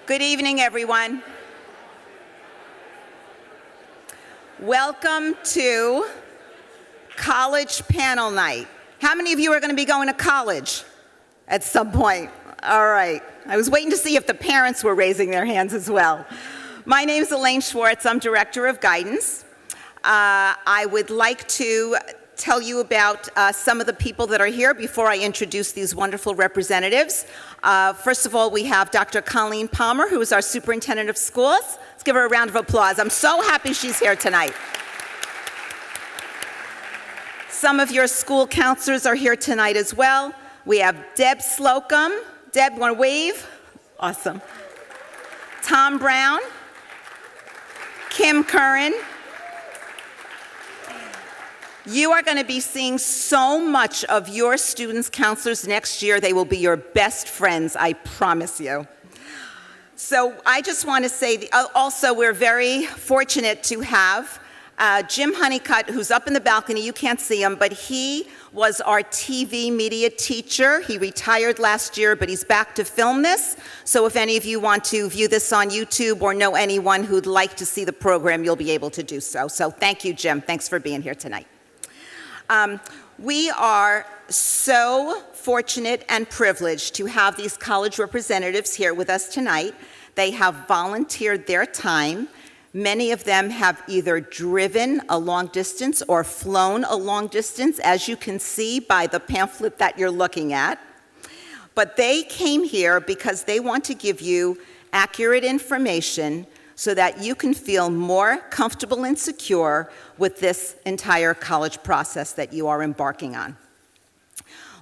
Good evening, everyone. Welcome to College Panel Night. How many of you are going to be going to college at some point? All right. I was waiting to see if the parents were raising their hands as well. My name is Elaine Schwartz. I'm Director of Guidance. I would like to tell you about some of the people that are here before I introduce these wonderful representatives. First of all, we have Dr. Colleen Palmer, who is our Superintendent of Schools. Let's give her a round of applause. I'm so happy she's here tonight. Some of your school counselors are here tonight as well. We have Deb Slocum. Deb, want to wave? Awesome. Tom Brown. Kim Curran. You are going to be seeing so much of your students' counselors next year. They will be your best friends, I promise you. So I just want to say, also we're very fortunate to have Jim Honeycutt, who's up in the balcony. You can't see him, but he was our TV media teacher. He retired last year, but he's back to film this. So if any of you want to view this on YouTube or know anyone who'd like to see the program, you'll be able to do so. So thank you, Jim. Thanks for being here tonight. We are so fortunate and privileged to have these college representatives here with us tonight. They have volunteered their time. Many of them have either driven a long distance or flown a long distance, as you can see by the pamphlet that you're looking at. But they came here because they want to give you accurate information so that you can feel more comfortable and secure with this entire college process that you are embarking on.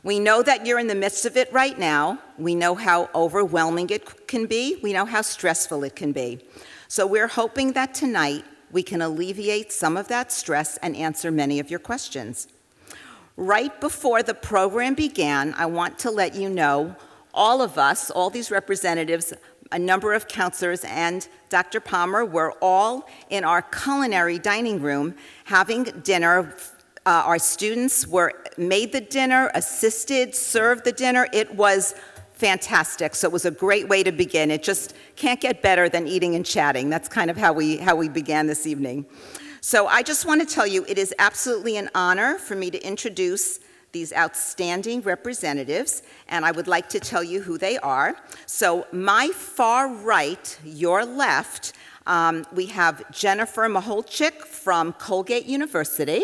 We know that you're in the midst of it right now. We know how overwhelming it can be. We know how stressful it can be. So we're hoping that tonight we can alleviate some of that stress and answer many of your questions. Right before the program began, I want to let you know, all of us, all these representatives, a number of counselors, and Dr. Palmer were all in our culinary dining room having dinner. Our students made the dinner, assisted, served the dinner. It was fantastic. So it was a great way to begin. It just can't get better than eating and chatting. That's kind of how we began this evening. So I just want to tell you, it is absolutely an honor for me to introduce these outstanding representatives, and I would like to tell you who they are. So my far right, your left, we have Jennifer Maholchik from Colgate University.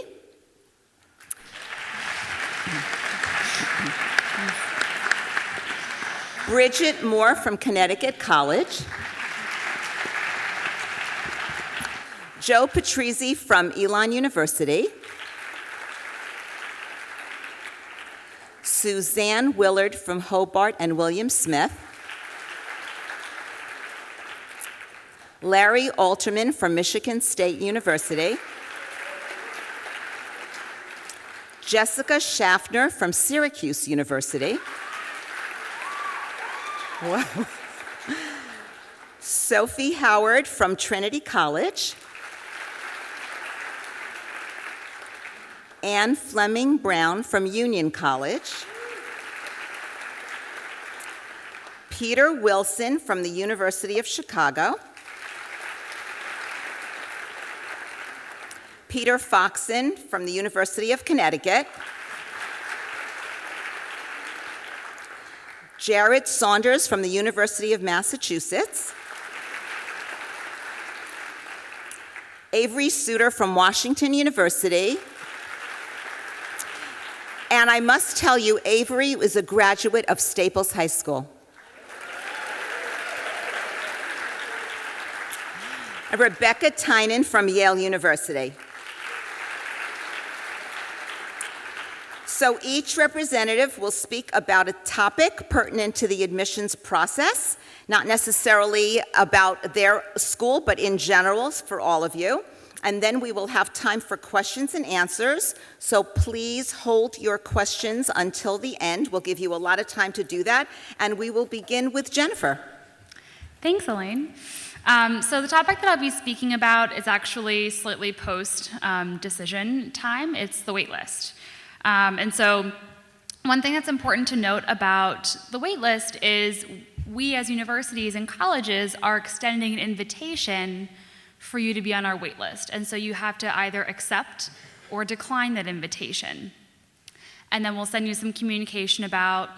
Bridget Moore from Connecticut College. Joe Petrizzi from Elon University. Suzanne Willard from Hobart and William Smith. Larry Alterman from Michigan State University. Jessica Shaffner from Syracuse University. Whoa. Sophie Howard from Trinity College. Anne Flemming Brown from Union College. Peter Wilson from the University of Chicago. Peter Foxen from the University of Connecticut. Jared Saunders from the University of Massachusetts. Avery Suter from Washington University. And I must tell you, Avery is a graduate of Staples High School. And Rebecca Tynan from Yale University. So each representative will speak about a topic pertinent to the admissions process, not necessarily about their school, but in general for all of you. And then we will have time for questions and answers. So please hold your questions until the end. We'll give you a lot of time to do that. And we will begin with Jennifer. Thanks, Elaine. So the topic that I'll be speaking about is actually slightly post-decision time. It's the wait list. And so one thing that's important to note about the wait list is we as universities and colleges are extending an invitation for you to be on our wait list. And so you have to either accept or decline that invitation. And then we'll send you some communication about,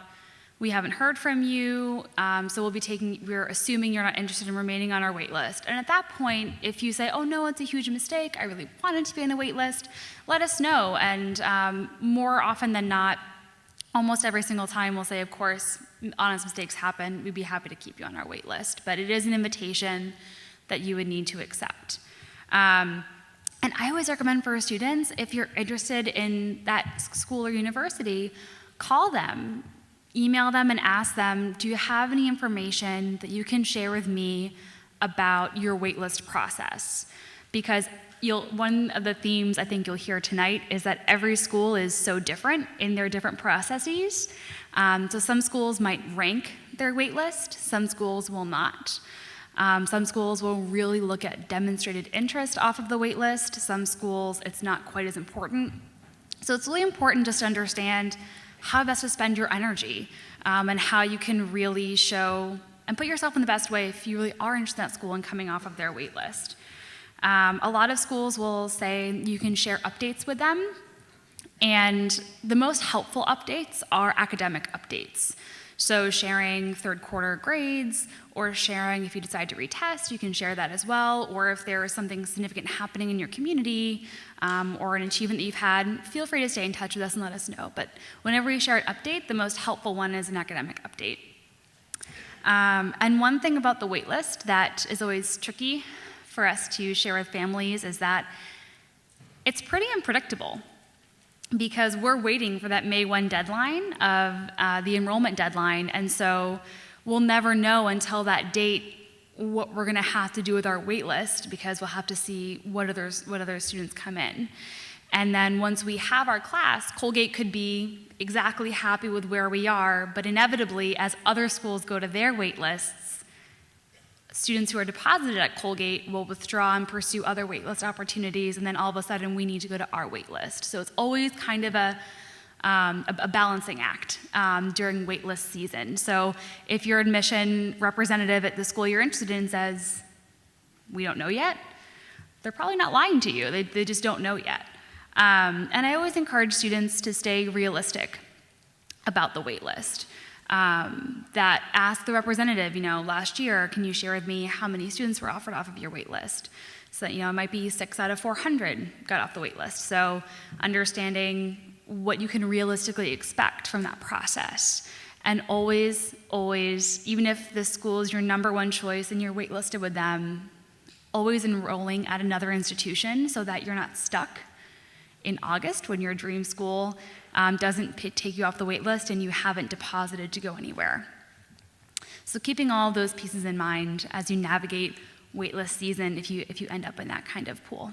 we haven't heard from you, so we're assuming you're not interested in remaining on our wait list. And at that point, if you say, oh no, it's a huge mistake, I really wanted to be on the wait list, let us know. And more often than not, almost every single time we'll say, of course, honest mistakes happen, we'd be happy to keep you on our wait list. But it is an invitation that you would need to accept. And I always recommend for students, if you're interested in that school or university, call them, email them and ask them, do you have any information that you can share with me about your waitlist process? Because one of the themes I think you'll hear tonight is that every school is so different in their different processes. So some schools might rank their waitlist, some schools will not. Some schools will really look at demonstrated interest off of the wait list. Some schools, it's not quite as important. So it's really important just to understand how best to spend your energy and how you can really show and put yourself in the best way if you really are interested in that school and coming off of their wait list. A lot of schools will say you can share updates with them, and the most helpful updates are academic updates. So sharing third quarter grades, or sharing if you decide to retest, you can share that as well. Or if there is something significant happening in your community or an achievement that you've had, feel free to stay in touch with us and let us know. But whenever you share an update, the most helpful one is an academic update. And one thing about the waitlist that is always tricky for us to share with families is that it's pretty unpredictable, because we're waiting for that May 1 deadline of the enrollment deadline, and so we'll never know until that date what we're gonna have to do with our wait list, because we'll have to see what other students come in. And then once we have our class, Colgate could be exactly happy with where we are, but inevitably, as other schools go to their wait lists, students who are deposited at Colgate will withdraw and pursue other waitlist opportunities, and then all of a sudden we need to go to our waitlist. So it's always kind of a balancing act during waitlist season. So if your admission representative at the school you're interested in says, we don't know yet, they're probably not lying to you. They just don't know yet. And I always encourage students to stay realistic about the waitlist. That ask the representative, last year, can you share with me how many students were offered off of your wait list? So that, it might be 6 out of 400 got off the wait list. So understanding what you can realistically expect from that process. And always, even if the school is your number one choice and you're waitlisted with them, always enrolling at another institution so that you're not stuck in August when your dream school doesn't take you off the wait list and you haven't deposited to go anywhere. So keeping all of those pieces in mind as you navigate waitlist season if you end up in that kind of pool.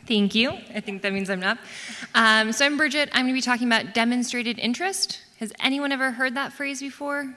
Thank you. I think that means I'm up. So I'm Bridget. I'm going to be talking about demonstrated interest. Has anyone ever heard that phrase before?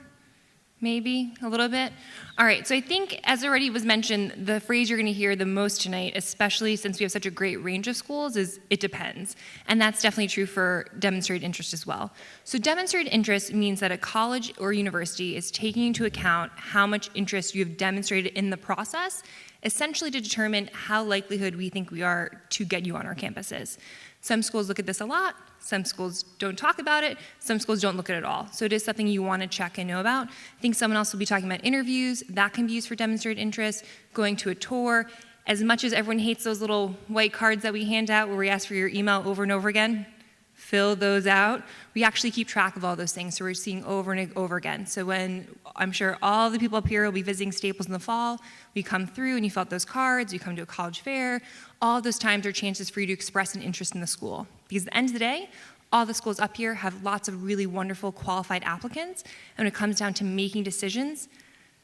Maybe a little bit. All right, so I think, as already was mentioned, the phrase you're going to hear the most tonight, especially since we have such a great range of schools, is it depends. And that's definitely true for demonstrated interest as well. So demonstrated interest means that a college or university is taking into account how much interest you have demonstrated in the process, essentially to determine how likelihood we think we are to get you on our campuses. Some schools look at this a lot. Some schools don't talk about it. Some schools don't look at it at all. So it is something you want to check and know about. I think someone else will be talking about interviews. That can be used for demonstrated interest, going to a tour. As much as everyone hates those little white cards that we hand out where we ask for your email over and over again, fill those out. We actually keep track of all those things, so we're seeing over and over again. So when I'm sure all the people up here will be visiting Staples in the fall, we come through and you fill out those cards, you come to a college fair, all those times are chances for you to express an interest in the school. Because at the end of the day, all the schools up here have lots of really wonderful qualified applicants, and when it comes down to making decisions,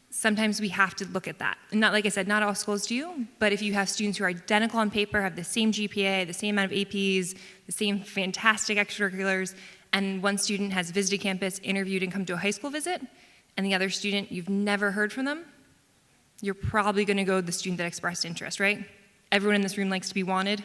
sometimes we have to look at that. And not, like I said, not all schools do, but if you have students who are identical on paper, have the same GPA, the same amount of APs, the same fantastic extracurriculars, and one student has visited campus, interviewed, and come to a high school visit, and the other student, you've never heard from them, you're probably gonna go with the student that expressed interest, right? Everyone in this room likes to be wanted.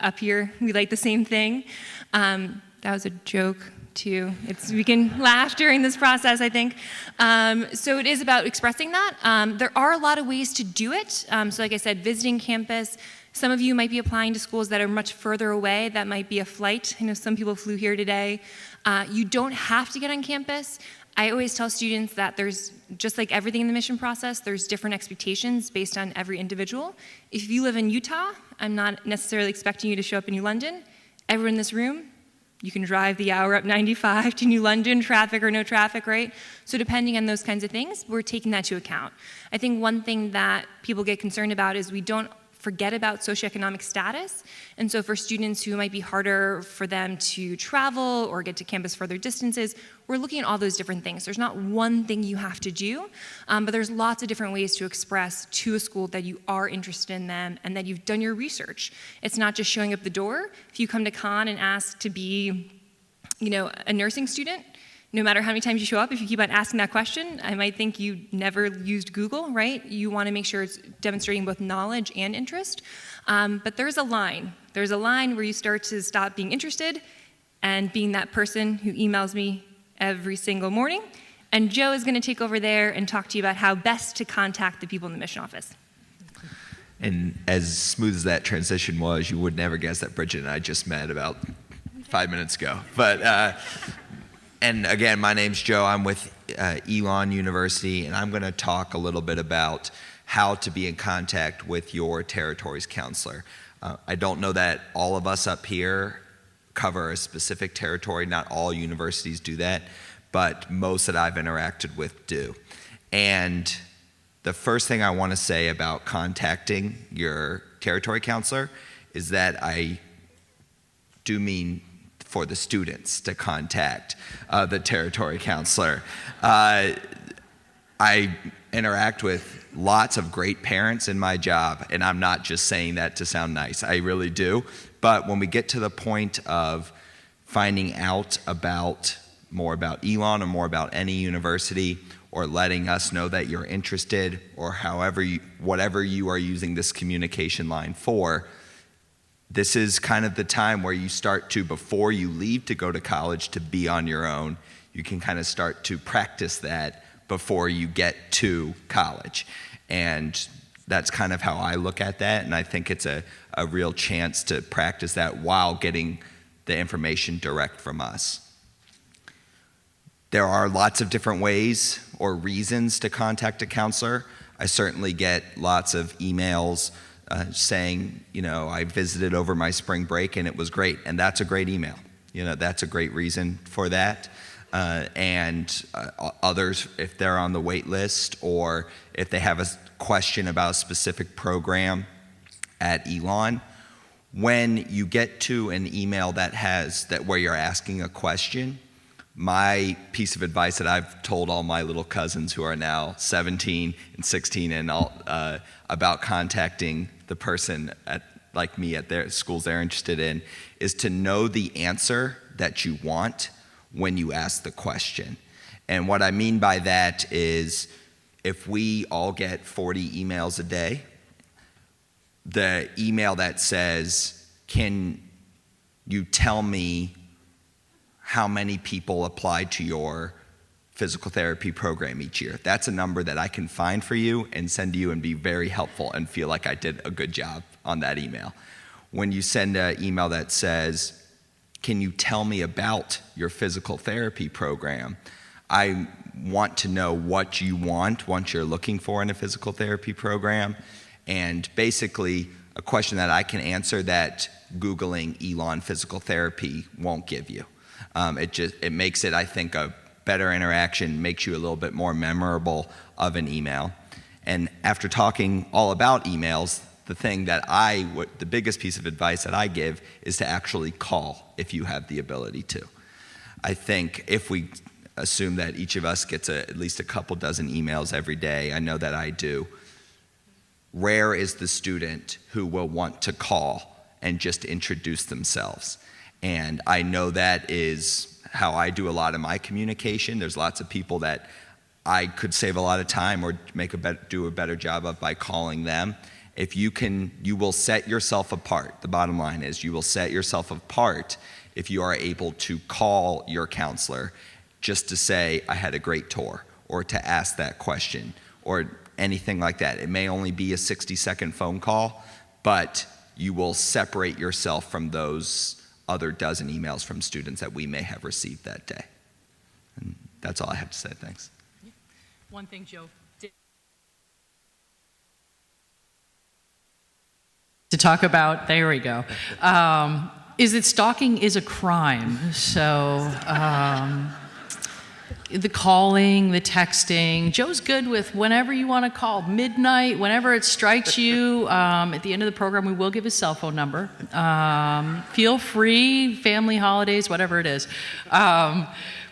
Up here, we like the same thing. That was a joke. too. We can laugh during this process, I think. So it is about expressing that. There are a lot of ways to do it. So like I said, visiting campus. Some of you might be applying to schools that are much further away. That might be a flight. I know some people flew here today. You don't have to get on campus. I always tell students that there's, just like everything in the mission process, there's different expectations based on every individual. If you live in Utah, I'm not necessarily expecting you to show up in New London. Everyone in this room, you can drive the hour up 95 to New London, traffic or no traffic, right? So depending on those kinds of things, we're taking that to account. I think one thing that people get concerned about is we don't forget about socioeconomic status. And so for students who might be harder for them to travel or get to campus further distances, we're looking at all those different things. There's not one thing you have to do, but there's lots of different ways to express to a school that you are interested in them and that you've done your research. It's not just showing up the door. If you come to Con and ask to be, a nursing student, no matter how many times you show up, if you keep on asking that question, I might think you never used Google, right? You want to make sure it's demonstrating both knowledge and interest. But there's a line. There's a line where you start to stop being interested and being that person who emails me every single morning. And Joe is going to take over there and talk to you about how best to contact the people in the mission office. And as smooth as that transition was, you would never guess that Bridget and I just met about 5 minutes ago. But and again, my name's Joe. I'm with Elon University, and I'm going to talk a little bit about how to be in contact with your territory's counselor. I don't know that all of us up here cover a specific territory. Not all universities do that, but most that I've interacted with do. And the first thing I want to say about contacting your territory counselor is that I do mean for the students to contact the territory counselor. I interact with lots of great parents in my job, and I'm not just saying that to sound nice. I really do. But when we get to the point of finding out more about Elon or more about any university, or letting us know that you're interested, or whatever you are using this communication line for, this is kind of the time where you start to, before you leave to go to college, to be on your own. You can kind of start to practice that before you get to college. And that's kind of how I look at that, and I think it's a real chance to practice that while getting the information direct from us. There are lots of different ways or reasons to contact a counselor. I certainly get lots of emails saying, I visited over my spring break and it was great, and that's a great email. That's a great reason for that. And others, if they're on the wait list or if they have a question about a specific program at Elon, when you get to an email where you're asking a question, my piece of advice that I've told all my little cousins who are now 17 and 16 and all, about contacting the person like me at their schools they're interested in, is to know the answer that you want when you ask the question. And what I mean by that is, if we all get 40 emails a day, the email that says, can you tell me how many people applied to your physical therapy program each year? That's a number that I can find for you and send to you and be very helpful and feel like I did a good job on that email. When you send an email that says, can you tell me about your physical therapy program? I want to know what you want, what you're looking for in a physical therapy program, and basically a question that I can answer that Googling Elon physical therapy won't give you. It makes it, I think, a better interaction, makes you a little bit more memorable of an email. And after talking all about emails, the biggest piece of advice that I give is to actually call if you have the ability to. I think if we assume that each of us gets at least a couple dozen emails every day, I know that I do, rare is the student who will want to call and just introduce themselves. And I know that is how I do a lot of my communication. There's lots of people that I could save a lot of time or do a better job of by calling them. If you can, you will set yourself apart. The bottom line is you will set yourself apart if you are able to call your counselor just to say, I had a great tour, or to ask that question, or anything like that. It may only be a 60-second phone call, but you will separate yourself from those other dozen emails from students that we may have received that day. And that's all I have to say. Thanks. One thing, Joe. To talk about, there we go, is that stalking is a crime. So the calling, the texting, Joe's good with whenever you want to call, midnight, whenever it strikes you. At the end of the program, we will give his cell phone number. Feel free, family holidays, whatever it is.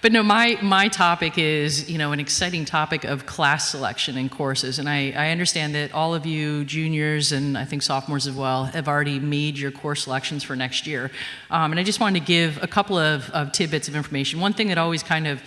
But no, my topic is, an exciting topic of class selection in courses. And I understand that all of you juniors, and I think sophomores as well, have already made your course selections for next year. And I just wanted to give a couple of tidbits of information. One thing that always kind of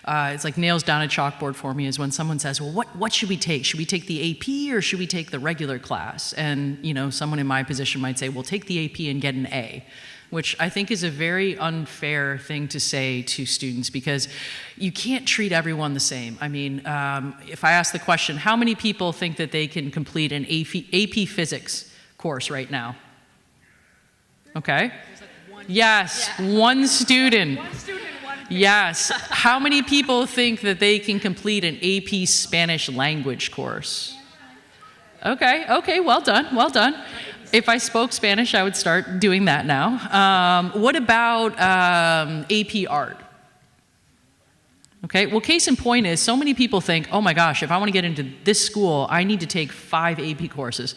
it's like nails down a chalkboard for me is when someone says, well, what should we take? Should we take the AP or should we take the regular class? And, someone in my position might say, well, take the AP and get an A, which I think is a very unfair thing to say to students because you can't treat everyone the same. I mean, if I ask the question, how many people think that they can complete an AP physics course right now? Okay. Yes, one student. Yes. How many people think that they can complete an AP Spanish language course? Okay, well done. If I spoke Spanish, I would start doing that now. What about AP Art? Okay, well, case in point is so many people think, oh my gosh, if I want to get into this school, I need to take 5 AP courses.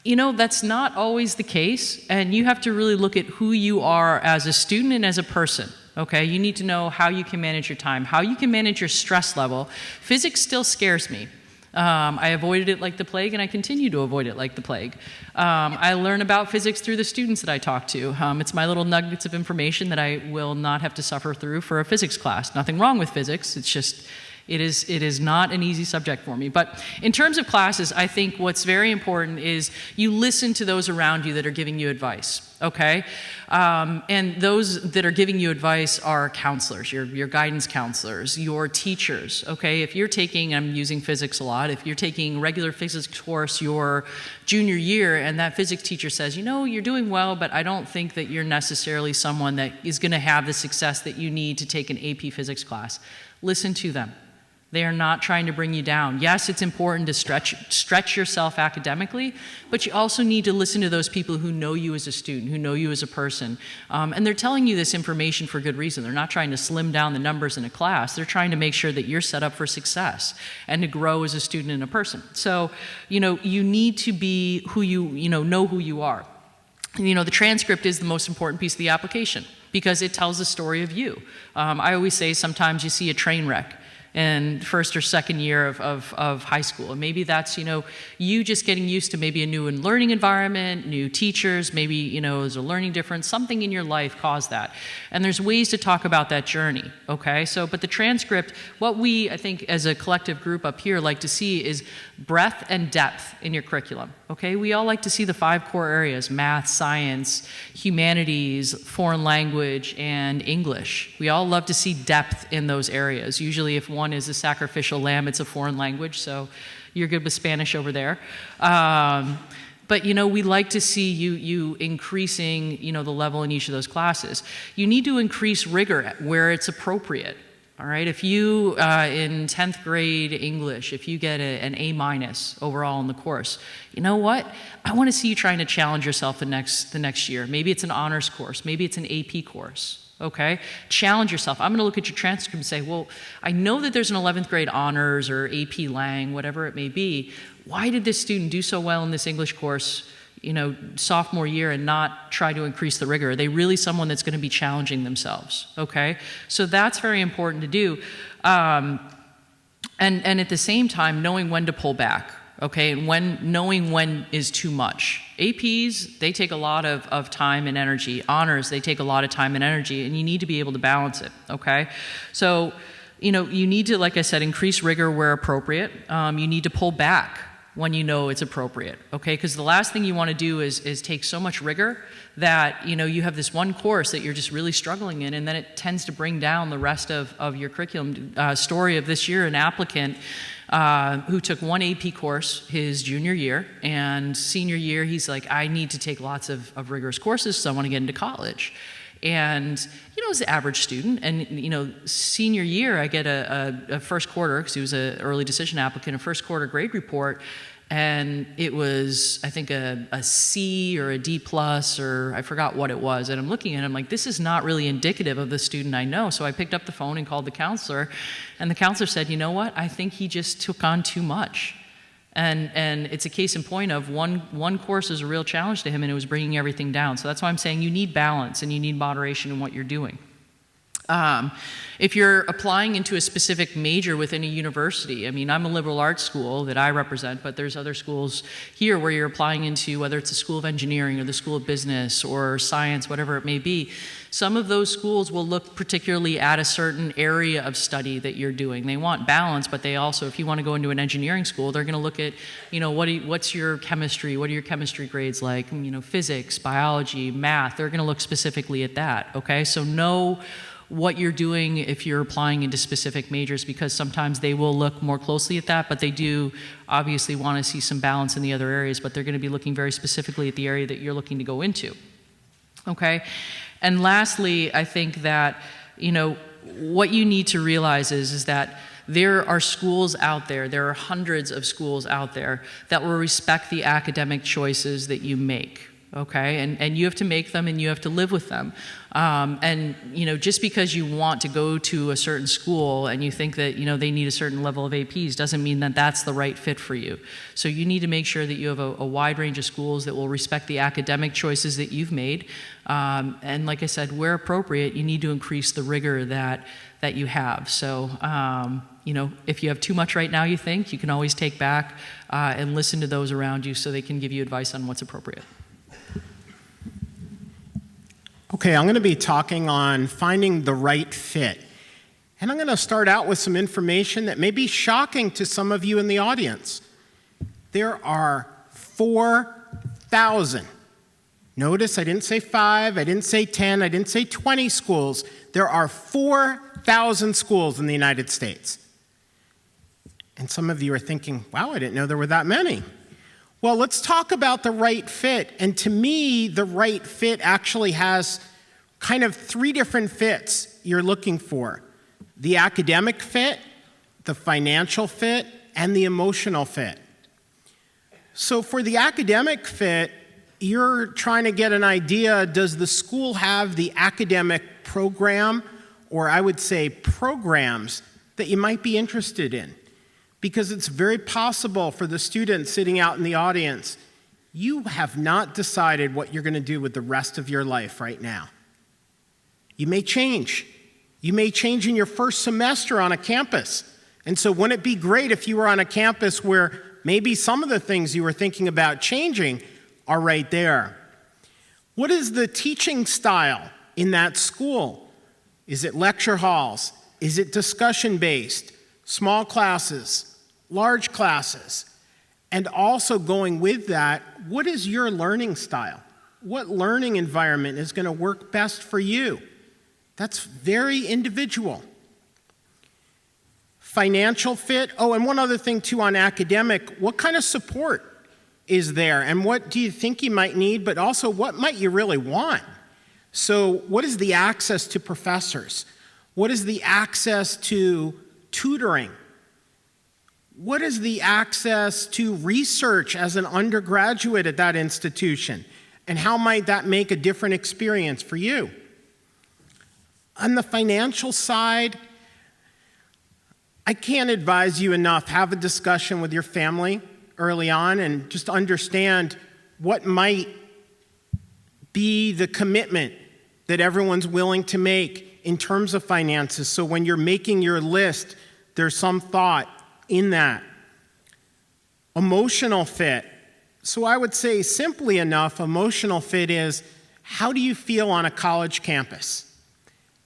That's not always the case, and you have to really look at who you are as a student and as a person. Okay, you need to know how you can manage your time, how you can manage your stress level. Physics still scares me. I avoided it like the plague, and I continue to avoid it like the plague. I learn about physics through the students that I talk to. It's my little nuggets of information that I will not have to suffer through for a physics class. Nothing wrong with physics, it's just it is not an easy subject for me. But in terms of classes, I think what's very important is you listen to those around you that are giving you advice, okay? And those that are giving you advice are counselors, your guidance counselors, your teachers, okay? If you're taking, I'm using physics a lot, if you're taking regular physics course your junior year and that physics teacher says, you're doing well, but I don't think that you're necessarily someone that is gonna have the success that you need to take an AP physics class, listen to them. They are not trying to bring you down. Yes, it's important to stretch yourself academically, but you also need to listen to those people who know you as a student, who know you as a person. And they're telling you this information for good reason. They're not trying to slim down the numbers in a class. They're trying to make sure that you're set up for success and to grow as a student and a person. So, you need to be who know who you are. And, the transcript is the most important piece of the application because it tells the story of you. I always say sometimes you see a train wreck in first or second year of high school. And maybe that's, you just getting used to maybe a new learning environment, new teachers, maybe, there's a learning difference, something in your life caused that. And there's ways to talk about that journey, okay? But the transcript, what we, I think, as a collective group up here like to see is breadth and depth in your curriculum, okay? We all like to see the 5 core areas, math, science, humanities, foreign language, and English. We all love to see depth in those areas. Usually if one is a sacrificial lamb, it's a foreign language, so you're good with Spanish over there. But we like to see you increasing the level in each of those classes. You need to increase rigor where it's appropriate. All right, if you, in 10th grade English, if you get an A- overall in the course, you know what? I want to see you trying to challenge yourself the next year. Maybe it's an honors course, maybe it's an AP course, okay? Challenge yourself. I'm going to look at your transcript and say, well, I know that there's an 11th grade honors or AP Lang, whatever it may be. Why did this student do so well in this English course, sophomore year and not try to increase the rigor? Are they really someone that's going to be challenging themselves, okay? So that's very important to do. And at the same time, knowing when to pull back, okay? And knowing when is too much. APs, they take a lot of time and energy. Honors, they take a lot of time and energy, and you need to be able to balance it, okay? So, you need to, like I said, increase rigor where appropriate. You need to pull back when you know it's appropriate, okay? Because the last thing you want to do is take so much rigor that, you have this one course that you're just really struggling in, and then it tends to bring down the rest of your curriculum. Story of this year, an applicant who took one AP course his junior year, and senior year, he's like, I need to take lots of rigorous courses, so I want to get into college. And, as an average student, and, senior year, I get a first quarter, because he was an early decision applicant, a first quarter grade report, and it was, I think, a C or a D plus, or I forgot what it was. And I'm looking at it, I'm like, this is not really indicative of the student I know. So I picked up the phone and called the counselor, and the counselor said, you know what, I think he just took on too much. And it's a case in point of one course is a real challenge to him, and it was bringing everything down. So that's why I'm saying you need balance and you need moderation in what you're doing. If you're applying into a specific major within a university, I'm a liberal arts school that I represent, but there's other schools here where you're applying into, whether it's the School of Engineering or the School of Business or Science, whatever it may be. Some of those schools will look particularly at a certain area of study that you're doing. They want balance, but they also, if you want to go into an engineering school, they're going to look at, what's your chemistry? What are your chemistry grades like? Physics, biology, math. They're going to look specifically at that, okay? So know what you're doing if you're applying into specific majors, because sometimes they will look more closely at that, but they do obviously want to see some balance in the other areas, but they're going to be looking very specifically at the area that you're looking to go into, okay? And lastly, I think that, what you need to realize is that there are schools out there, there are hundreds of schools out there that will respect the academic choices that you make, okay? And you have to make them and you have to live with them. Just because you want to go to a certain school and you think that, they need a certain level of APs doesn't mean that that's the right fit for you. So you need to make sure that you have a wide range of schools that will respect the academic choices that you've made. And like I said, where appropriate, you need to increase the rigor that you have. So, if you have too much right now, you can always take back and listen to those around you so they can give you advice on what's appropriate. Okay, I'm going to be talking on finding the right fit. And I'm going to start out with some information that may be shocking to some of you in the audience. There are 4,000. Notice I didn't say 5, I didn't say 10, I didn't say 20 schools. There are 4,000 schools in the United States. And some of you are thinking, wow, I didn't know there were that many. Well, let's talk about the right fit. And to me, the right fit actually has kind of 3 different fits you're looking for. The academic fit, the financial fit, and the emotional fit. So for the academic fit, you're trying to get an idea, does the school have the academic program, or I would say programs, that you might be interested in? Because it's very possible for the students sitting out in the audience, you have not decided what you're going to do with the rest of your life right now. You may change. You may change in your first semester on a campus. And so wouldn't it be great if you were on a campus where maybe some of the things you were thinking about changing are right there? What is the teaching style in that school? Is it lecture halls? Is it discussion-based? Small classes, large classes, and also going with that, what is your learning style? What learning environment is going to work best for you? That's very individual. Financial fit. Oh, and one other thing too on academic, what kind of support is there? And what do you think you might need, but also what might you really want? So what is the access to professors? What is the access to tutoring? What is the access to research as an undergraduate at that institution? And how might that make a different experience for you? On the financial side, I can't advise you enough. Have a discussion with your family early on and just understand what might be the commitment that everyone's willing to make in terms of finances. So when you're making your list, there's some thought in that. Emotional fit. So I would say simply enough, emotional fit is, how do you feel on a college campus?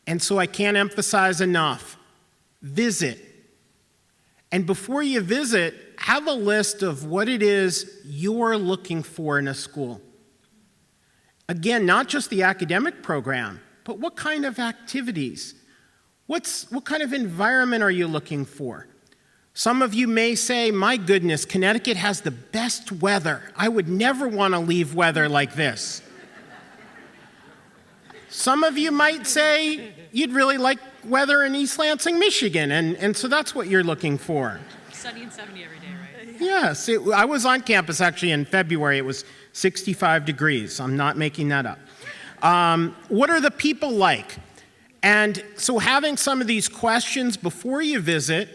And so I can't emphasize enough, visit. And before you visit, have a list of what it is you're looking for in a school. Again, not just the academic program, but what kind of activities? What kind of environment are you looking for? Some of you may say, my goodness, Connecticut has the best weather. I would never want to leave weather like this. Some of you might say you'd really like weather in East Lansing, Michigan, and so that's what you're looking for. Sunny and 70 every day, right? Yes, I was on campus actually in February. It was 65 degrees. I'm not making that up. What are the people like? And so having some of these questions before you visit,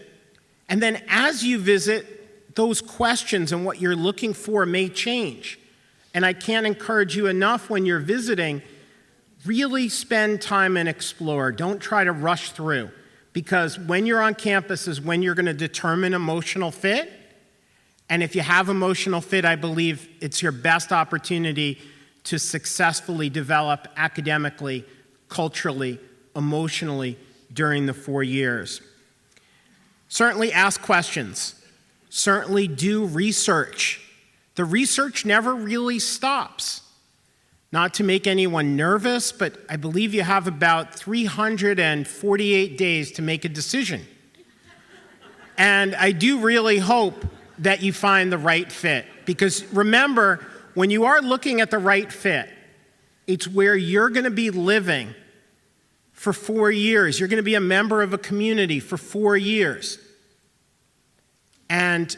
and then as you visit, those questions and what you're looking for may change. And I can't encourage you enough when you're visiting, really spend time and explore. Don't try to rush through, because when you're on campus is when you're going to determine emotional fit. And if you have emotional fit, I believe it's your best opportunity to successfully develop academically, culturally, emotionally during the 4 years. Certainly ask questions. Certainly do research. The research never really stops. Not to make anyone nervous, but I believe you have about 348 days to make a decision. And I do really hope that you find the right fit. Because remember, when you are looking at the right fit, it's where you're going to be living for 4 years. You're going to be a member of a community for 4 years. And,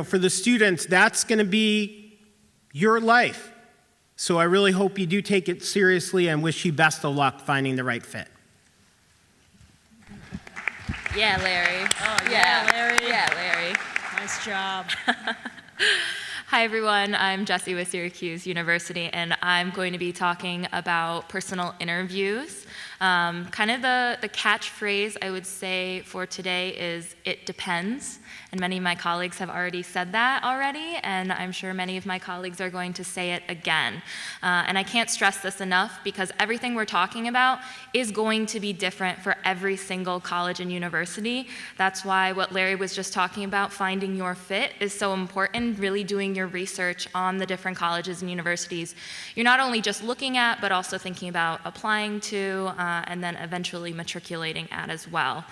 for the students, that's going to be your life. So I really hope you do take it seriously and wish you best of luck finding the right fit. Yeah, Larry. Oh, yeah, Larry. Yeah, Larry. Nice job. Hi, everyone. I'm Jessie with Syracuse University, and I'm going to be talking about personal interviews. Kind of the catchphrase I would say for today is, it depends. And many of my colleagues have already said that already, and I'm sure many of my colleagues are going to say it again. And I can't stress this enough, because everything we're talking about is going to be different for every single college and university. That's why what Larry was just talking about, finding your fit, is so important, really doing your research on the different colleges and universities you're not only just looking at, but also thinking about applying to, and then eventually matriculating at as well.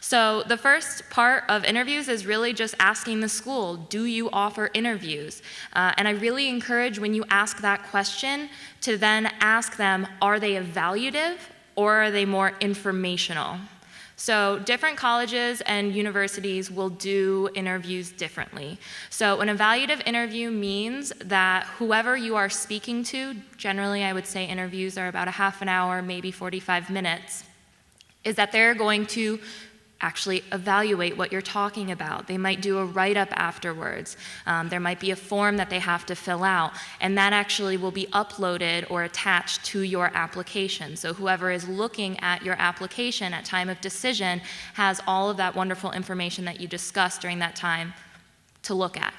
So the first part of interviews is really just asking the school, do you offer interviews? And I really encourage, when you ask that question, to then ask them, are they evaluative or are they more informational? So different colleges and universities will do interviews differently. So an evaluative interview means that whoever you are speaking to, generally I would say interviews are about a half an hour, maybe 45 minutes, is that they're going to actually evaluate what you're talking about. They might do a write-up afterwards. There might be a form that they have to fill out, and that actually will be uploaded or attached to your application. So whoever is looking at your application at time of decision has all of that wonderful information that you discussed during that time to look at.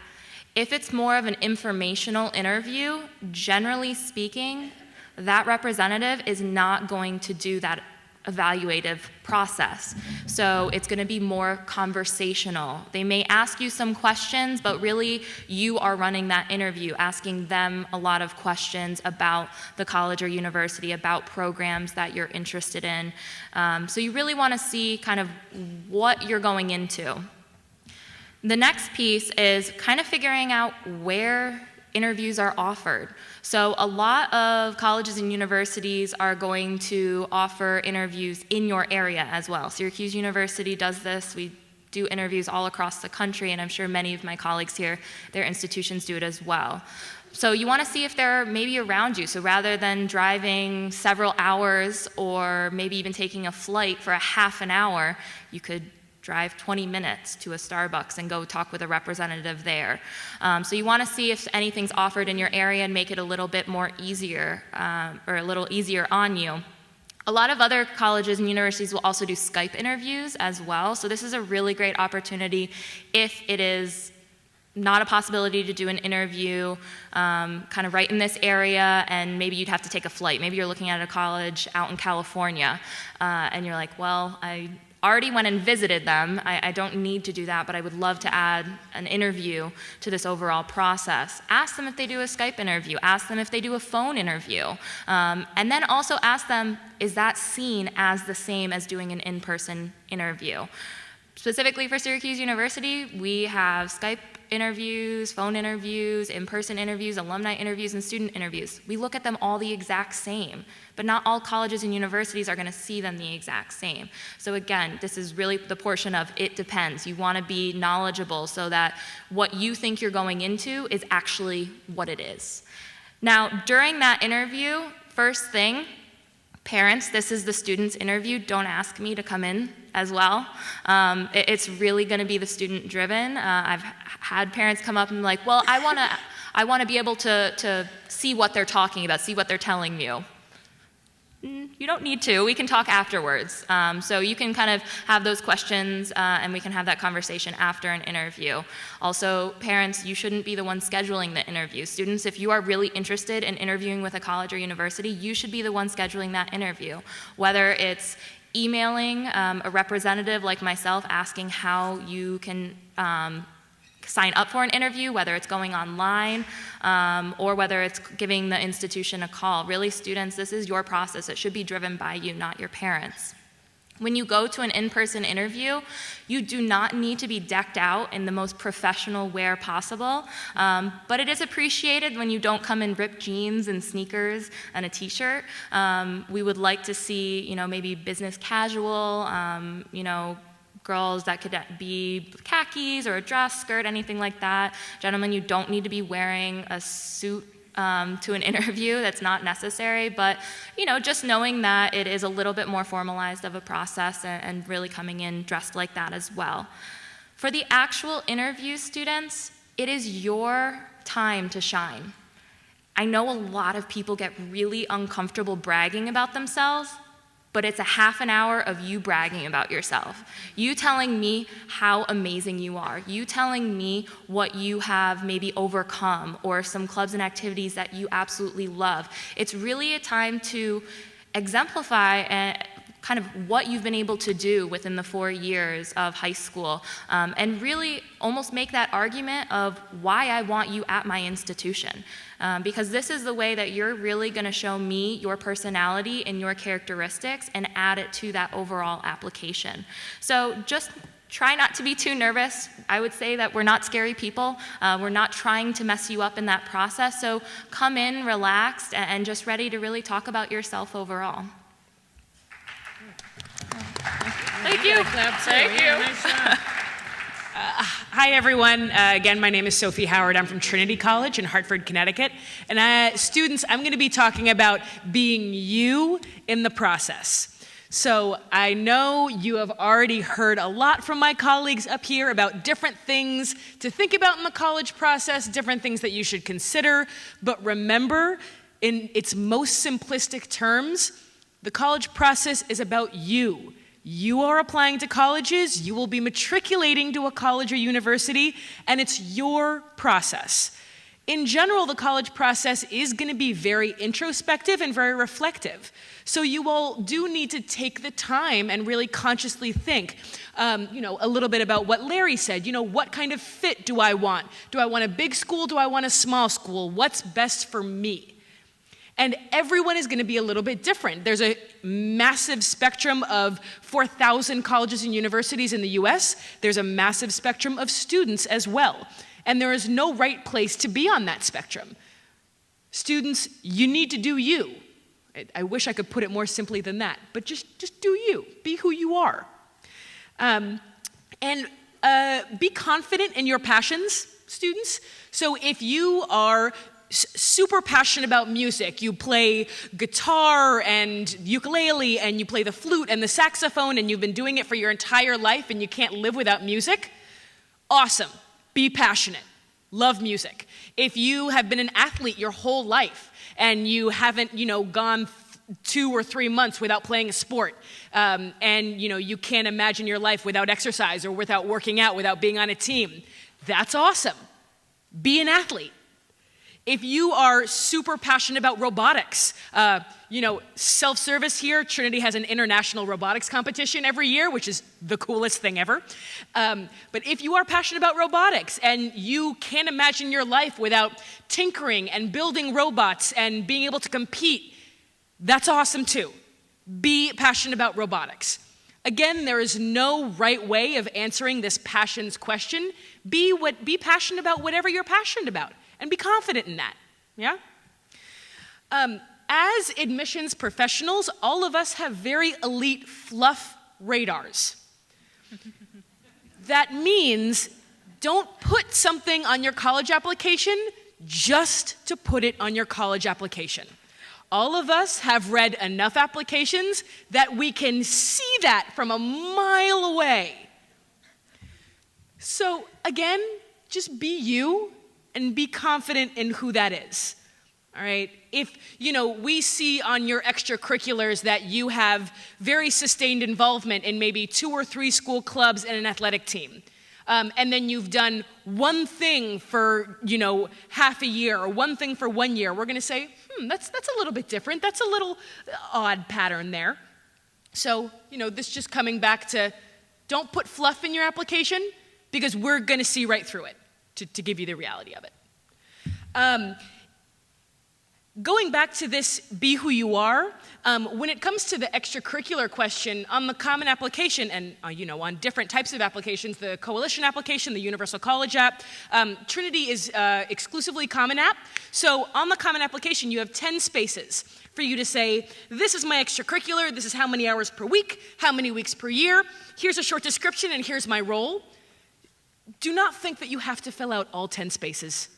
If it's more of an informational interview, generally speaking, that representative is not going to do that evaluative process. So it's going to be more conversational. They may ask you some questions, but really you are running that interview, asking them a lot of questions about the college or university, about programs that you're interested in. So you really want to see kind of what you're going into. The next piece is kind of figuring out where interviews are offered. So a lot of colleges and universities are going to offer interviews in your area as well. Syracuse University does this. We do interviews all across the country, and I'm sure many of my colleagues here, their institutions do it as well. So you want to see if they're maybe around you. So rather than driving several hours or maybe even taking a flight for a half an hour, you could drive 20 minutes to a Starbucks and go talk with a representative there. So you want to see if anything's offered in your area and make it a little bit more easier, or a little easier on you. A lot of other colleges and universities will also do Skype interviews as well. So this is a really great opportunity if it is not a possibility to do an interview kind of right in this area, and maybe you'd have to take a flight. Maybe you're looking at a college out in California, and you're like, well, already went and visited them, I don't need to do that, but I would love to add an interview to this overall process. Ask them if they do a Skype interview. Ask them if they do a phone interview. And then also ask them, is that seen as the same as doing an in-person interview? Specifically for Syracuse University, we have Skype interviews, phone interviews, in-person interviews, alumni interviews, and student interviews. We look at them all the exact same, but not all colleges and universities are going to see them the exact same. So again, this is really the portion of it depends. You want to be knowledgeable so that what you think you're going into is actually what it is. Now, during that interview, first thing, parents, this is the student's interview. Don't ask me to come in as well. It's really going to be the student driven. I've had parents come up and be like, well, I want to be able to see what they're talking about, see what they're telling you. You don't need to. We can talk afterwards. So you can kind of have those questions and we can have that conversation after an interview. Also, parents, you shouldn't be the one scheduling the interview. Students, if you are really interested in interviewing with a college or university, you should be the one scheduling that interview. Whether it's emailing a representative like myself asking how you can sign up for an interview, whether it's going online or whether it's giving the institution a call. Really, students, this is your process. It should be driven by you, not your parents. When you go to an in-person interview, you do not need to be decked out in the most professional wear possible, but it is appreciated when you don't come in ripped jeans and sneakers and a t-shirt. We would like to see, maybe business casual, girls that could be khakis or a dress skirt, anything like that. Gentlemen, you don't need to be wearing a suit to an interview. That's not necessary, but just knowing that it is a little bit more formalized of a process and really coming in dressed like that as well. For the actual interview students, it is your time to shine. I know a lot of people get really uncomfortable bragging about themselves, but it's a half an hour of you bragging about yourself. You telling me how amazing you are. You telling me what you have maybe overcome or some clubs and activities that you absolutely love. It's really a time to exemplify kind of what you've been able to do within the 4 years of high school and really almost make that argument of why I want you at my institution. Because this is the way that you're really going to show me your personality and your characteristics and add it to that overall application. So just try not to be too nervous. I would say that we're not scary people. We're not trying to mess you up in that process. So come in relaxed and just ready to really talk about yourself overall. Thank you. Thank you. Nice job. Hi, everyone. Again, my name is Sophie Howard. I'm from Trinity College in Hartford, Connecticut. And students, I'm going to be talking about being you in the process. So I know you have already heard a lot from my colleagues up here about different things to think about in the college process, different things that you should consider. But remember, in its most simplistic terms, the college process is about you. You are applying to colleges, you will be matriculating to a college or university, and it's your process. In general, the college process is going to be very introspective and very reflective. So you all do need to take the time and really consciously think, a little bit about what Larry said. What kind of fit do I want? Do I want a big school? Do I want a small school? What's best for me? And everyone is going to be a little bit different. There's a massive spectrum of 4,000 colleges and universities in the US. There's a massive spectrum of students as well. And there is no right place to be on that spectrum. Students, you need to do you. I wish I could put it more simply than that, but just do you. Be who you are. And be confident in your passions, students. So if you are super passionate about music, you play guitar and ukulele and you play the flute and the saxophone and you've been doing it for your entire life and you can't live without music, awesome. Be passionate. Love music. If you have been an athlete your whole life and you haven't, gone 2 or 3 months without playing a sport, and you can't imagine your life without exercise or without working out, without being on a team, that's awesome. Be an athlete. If you are super passionate about robotics, self-service here, Trinity has an international robotics competition every year, which is the coolest thing ever. But if you are passionate about robotics and you can't imagine your life without tinkering and building robots and being able to compete, that's awesome too. Be passionate about robotics. Again, there is no right way of answering this passions question. Be passionate about whatever you're passionate about and be confident in that, yeah? As admissions professionals, all of us have very elite fluff radars. That means don't put something on your college application just to put it on your college application. All of us have read enough applications that we can see that from a mile away. So again, just be you and be confident in who that is. All right? If, we see on your extracurriculars that you have very sustained involvement in maybe 2 or 3 school clubs and an athletic team, and then you've done one thing for, half a year or one thing for 1 year, we're going to say, that's a little bit different. That's a little odd pattern there. So, this just coming back to don't put fluff in your application because we're going to see right through it to give you the reality of it. Going back to this be who you are, when it comes to the extracurricular question on the Common Application and, on different types of applications, the Coalition application, the Universal College app, Trinity is exclusively Common App. So on the Common Application, you have 10 spaces for you to say, this is my extracurricular, this is how many hours per week, how many weeks per year, here's a short description, and here's my role. Do not think that you have to fill out all 10 spaces.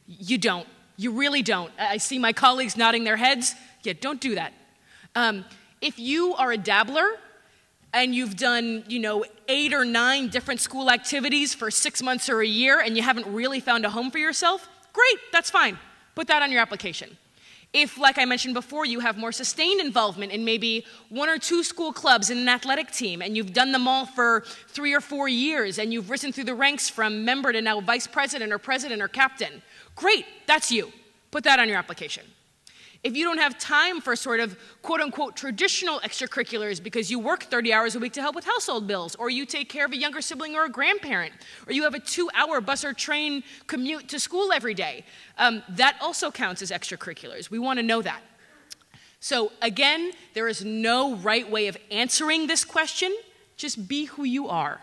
You don't. You really don't. I see my colleagues nodding their heads. Yeah, don't do that. If you are a dabbler and you've done, 8 or 9 different school activities for 6 months or a year and you haven't really found a home for yourself, great, that's fine. Put that on your application. If, like I mentioned before, you have more sustained involvement in maybe 1 or 2 school clubs in an athletic team and you've done them all for 3 or 4 years and you've risen through the ranks from member to now vice president or captain, great, that's you. Put that on your application. If you don't have time for sort of quote-unquote traditional extracurriculars because you work 30 hours a week to help with household bills, or you take care of a younger sibling or a grandparent, or you have a 2-hour bus or train commute to school every day, that also counts as extracurriculars. We want to know that. So again, there is no right way of answering this question. Just be who you are.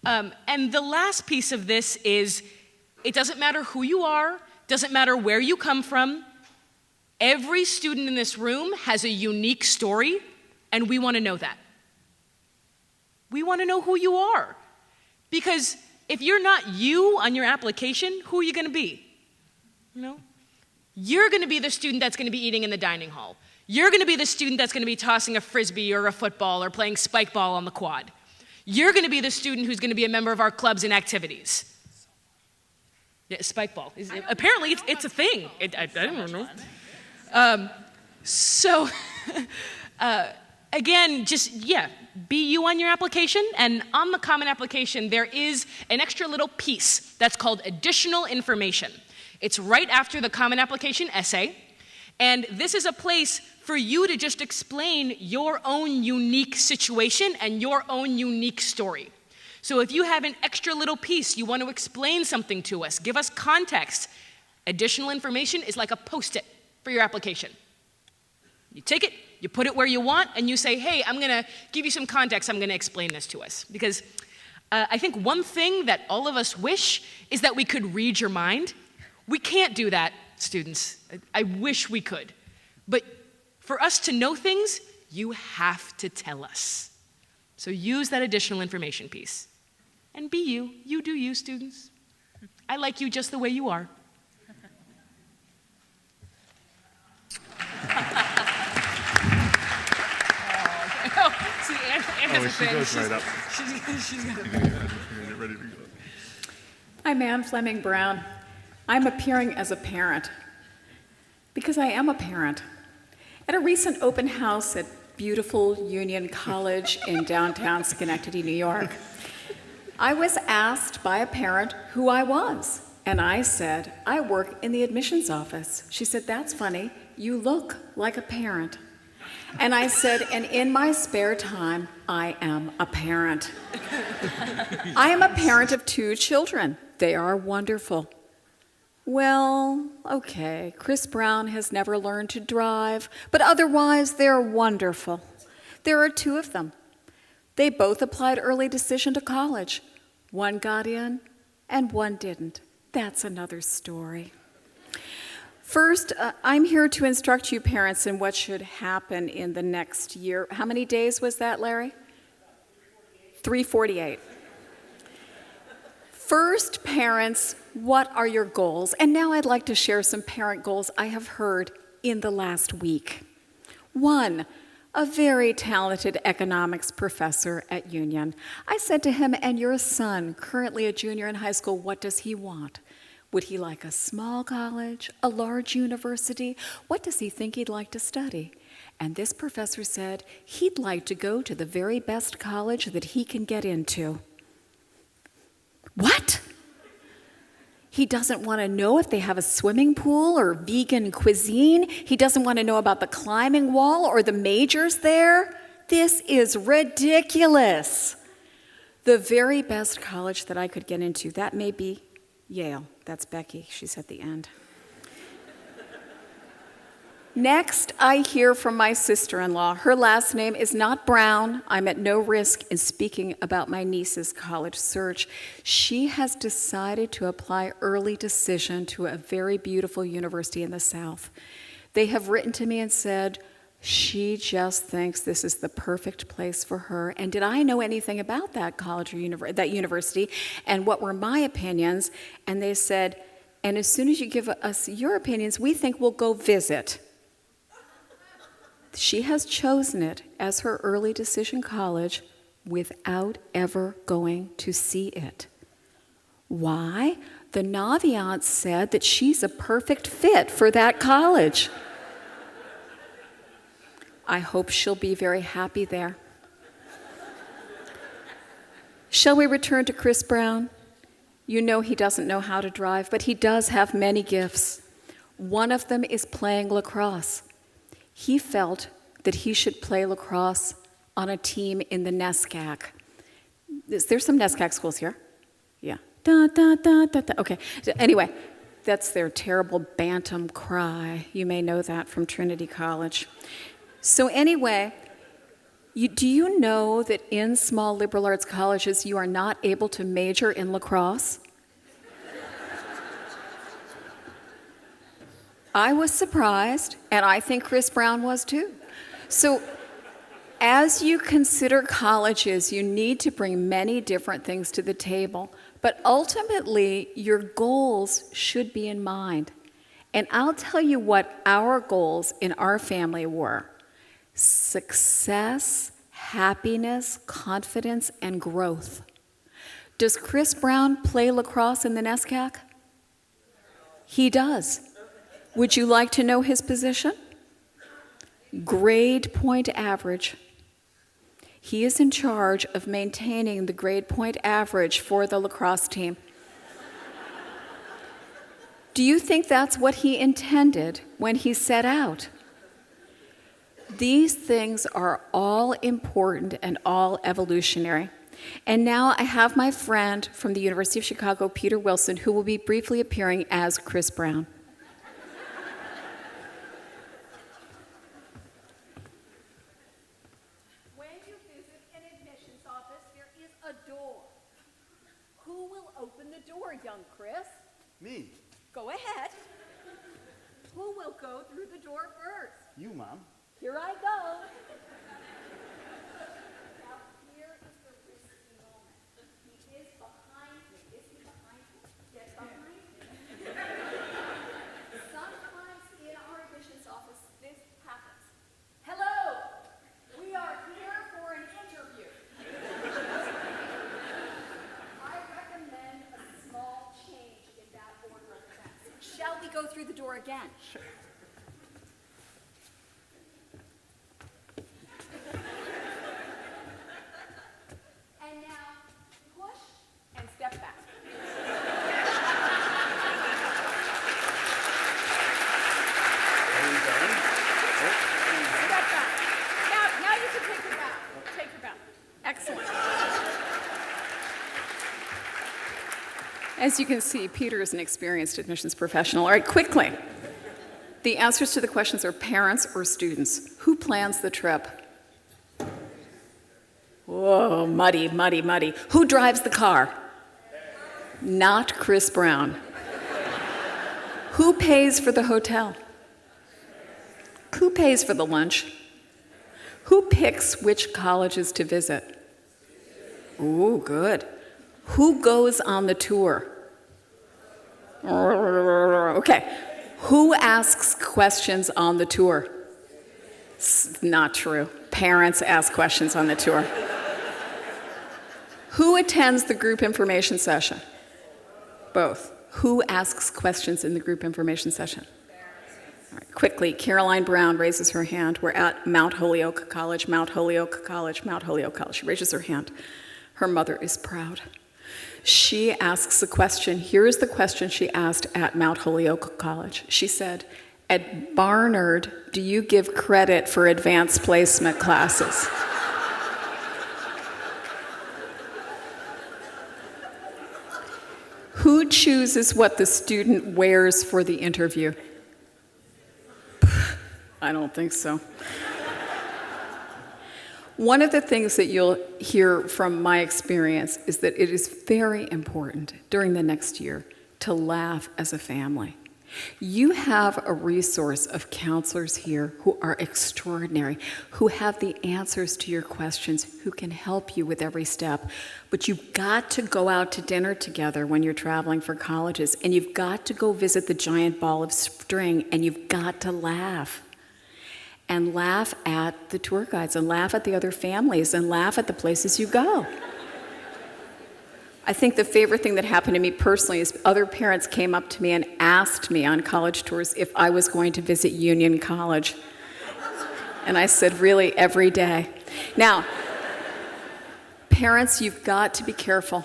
And the last piece of this is, it doesn't matter who you are, doesn't matter where you come from. Every student in this room has a unique story, and we want to know that. We want to know who you are. Because if you're not you on your application, who are you going to be? You're going to be the student that's going to be eating in the dining hall. You're going to be the student that's going to be tossing a frisbee or a football or playing spike ball on the quad. You're going to be the student who's going to be a member of our clubs and activities. Yeah, spike ball. Apparently, it's a thing. I don't know. Again, be you on your application. And on the Common Application, there is an extra little piece that's called additional information. It's right after the Common Application essay. And this is a place for you to just explain your own unique situation and your own unique story. So if you have an extra little piece, you want to explain something to us, give us context. Additional information is like a Post-it for your application. You take it, you put it where you want, and you say, hey, I'm going to give you some context, I'm going to explain this to us. Because I think one thing that all of us wish is that we could read your mind. We can't do that, students. I wish we could. But for us to know things, you have to tell us. So use that additional information piece. And be you. You do you, students. I like you just the way you are. See, Anne has a thing. She goes right up. She's got a Get ready to go. I'm Anne Flemming Brown. I'm appearing as a parent because I am a parent. At a recent open house at beautiful Union College in downtown Schenectady, New York, I was asked by a parent who I was. And I said, I work in the admissions office. She said, that's funny. You look like a parent. And I said, and in my spare time, I am a parent. I am a parent of 2 children. They are wonderful. Well, okay, Chris Brown has never learned to drive, but otherwise they're wonderful. There are 2 of them. They both applied early decision to college. One got in and one didn't. That's another story. First, I'm here to instruct you parents in what should happen in the next year. How many days was that, Larry? 348. First, parents, what are your goals? And now I'd like to share some parent goals I have heard in the last week. 1, a very talented economics professor at Union. I said to him, and your son, currently a junior in high school, what does he want? Would he like a small college, a large university? What does he think he'd like to study? And this professor said he'd like to go to the very best college that he can get into. What? He doesn't want to know if they have a swimming pool or vegan cuisine. He doesn't want to know about the climbing wall or the majors there. This is ridiculous. The very best college that I could get into, that may be Yale. That's Becky. She's at the end. Next, I hear from my sister-in-law. Her last name is not Brown. I'm at no risk in speaking about my niece's college search. She has decided to apply early decision to a very beautiful university in the South. They have written to me and said, she just thinks this is the perfect place for her. And did I know anything about that college or that university? And what were my opinions? And they said, and as soon as you give us your opinions, we think we'll go visit. She has chosen it as her early decision college without ever going to see it. Why? The Naviance said that she's a perfect fit for that college. I hope she'll be very happy there. Shall we return to Chris Brown? You know he doesn't know how to drive, but he does have many gifts. One of them is playing lacrosse. He felt that he should play lacrosse on a team in the NESCAC. There's some NESCAC schools here. Yeah. Da, da, da, da, da. Okay. Anyway, that's their terrible bantam cry. You may know that from Trinity College. So anyway, do you know that in small liberal arts colleges you are not able to major in lacrosse? I was surprised, and I think Chris Brown was too. So as you consider colleges, you need to bring many different things to the table, but ultimately your goals should be in mind. And I'll tell you what our goals in our family were. Success, happiness, confidence, and growth. Does Chris Brown play lacrosse in the NESCAC? He does. Would you like to know his position? Grade point average. He is in charge of maintaining the grade point average for the lacrosse team. Do you think that's what he intended when he set out? These things are all important and all evolutionary. And now I have my friend from the University of Chicago, Peter Wilson, who will be briefly appearing as Chris Brown. When you visit an admissions office, there is a door. Who will open the door, young Chris? Me. Go ahead. Who will go through the door first? You, Mom. Here I go. Now, here is the risky moment. He is behind me. Is he behind me? Get behind me. Sometimes in our admissions office, this happens. Hello, we are here for an interview. I recommend a small change in that order of events. Shall we go through the door again? Sure. And now, push and step back. As you can see, Peter is an experienced admissions professional. All right, quickly. The answers to the questions are parents or students. Who plans the trip? Whoa, muddy, muddy, muddy. Who drives the car? Not Chris Brown. Who pays for the hotel? Who pays for the lunch? Who picks which colleges to visit? Ooh, good. Who goes on the tour? Okay. Who asks questions on the tour? Not true. Parents ask questions on the tour. Who attends the group information session? Both. Who asks questions in the group information session? All right, quickly, Caroline Brown raises her hand. We're at Mount Holyoke College, Mount Holyoke College, Mount Holyoke College. She raises her hand. Her mother is proud. She asks a question. Here is the question she asked at Mount Holyoke College. She said, at Barnard, do you give credit for advanced placement classes? Who chooses what the student wears for the interview? I don't think so. One of the things that you'll hear from my experience is that it is very important during the next year to laugh as a family. You have a resource of counselors here who are extraordinary, who have the answers to your questions, who can help you with every step. But you've got to go out to dinner together when you're traveling for colleges, and you've got to go visit the giant ball of string, and you've got to laugh. And laugh at the tour guides, and laugh at the other families, and laugh at the places you go. I think the favorite thing that happened to me personally is other parents came up to me and asked me on college tours if I was going to visit Union College. And I said, really, every day. Now, parents, you've got to be careful.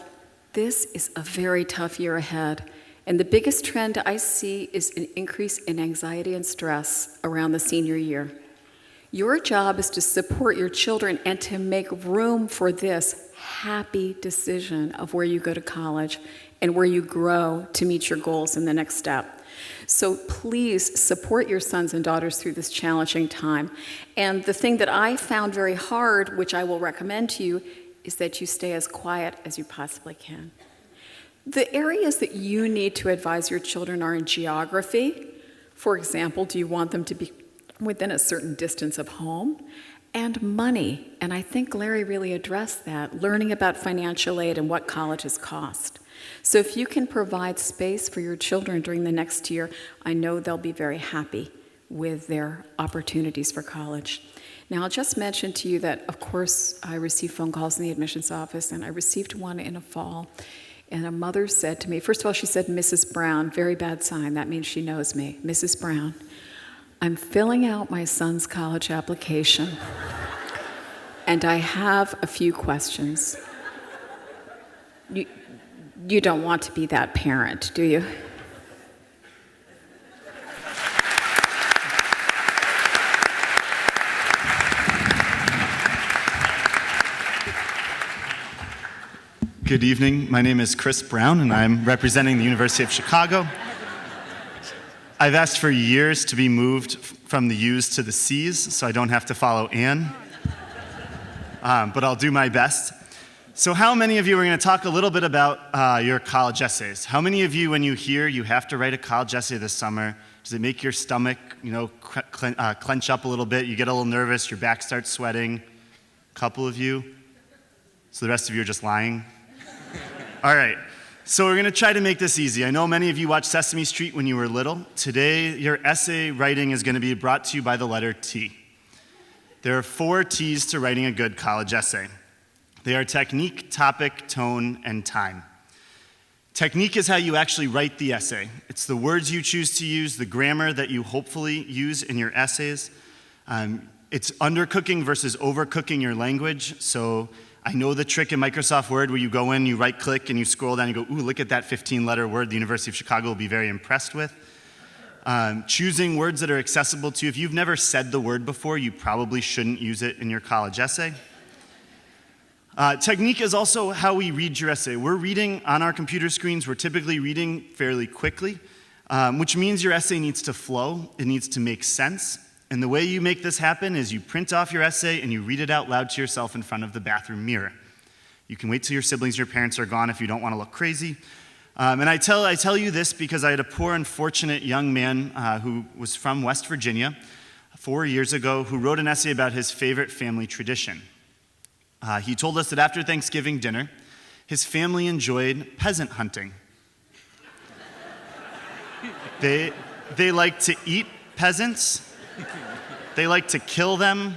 This is a very tough year ahead. And the biggest trend I see is an increase in anxiety and stress around the senior year. Your job is to support your children and to make room for this happy decision of where you go to college and where you grow to meet your goals in the next step. So please support your sons and daughters through this challenging time. And the thing that I found very hard, which I will recommend to you, is that you stay as quiet as you possibly can. The areas that you need to advise your children are in geography. For example, do you want them to be within a certain distance of home? And money, and I think Larry really addressed that, learning about financial aid and what colleges cost. So if you can provide space for your children during the next year, I know they'll be very happy with their opportunities for college. Now, I'll just mention to you that, of course, I receive phone calls in the admissions office, and I received one in the fall. And a mother said to me, first of all, she said, Mrs. Brown, very bad sign, that means she knows me. Mrs. Brown, I'm filling out my son's college application, and I have a few questions. You don't want to be that parent, do you? Good evening. My name is Chris Brown, and I'm representing the University of Chicago. I've asked for years to be moved from the U's to the C's, so I don't have to follow Ann. But I'll do my best. So how many of you are going to talk a little bit about your college essays? How many of you, when you hear you have to write a college essay this summer, does it make your stomach, clench up a little bit? You get a little nervous, your back starts sweating? A couple of you? So the rest of you are just lying? All right. So we're going to try to make this easy. I know many of you watched Sesame Street when you were little. Today, your essay writing is going to be brought to you by the letter T. There are 4 T's to writing a good college essay. They are technique, topic, tone, and time. Technique is how you actually write the essay. It's the words you choose to use, the grammar that you hopefully use in your essays. It's undercooking versus overcooking your language. So I know the trick in Microsoft Word where you go in, you right-click, and you scroll down and you go, ooh, look at that 15-letter word the University of Chicago will be very impressed with. Choosing words that are accessible to you. If you've never said the word before, you probably shouldn't use it in your college essay. Technique is also how we read your essay. We're reading on our computer screens. We're typically reading fairly quickly, which means your essay needs to flow. It needs to make sense. And the way you make this happen is you print off your essay and you read it out loud to yourself in front of the bathroom mirror. You can wait till your siblings, your parents are gone if you don't want to look crazy. And I tell you this because I had a poor, unfortunate young man who was from West Virginia 4 years ago who wrote an essay about his favorite family tradition. He told us that after Thanksgiving dinner, his family enjoyed peasant hunting. They like to eat peasants, they like to kill them,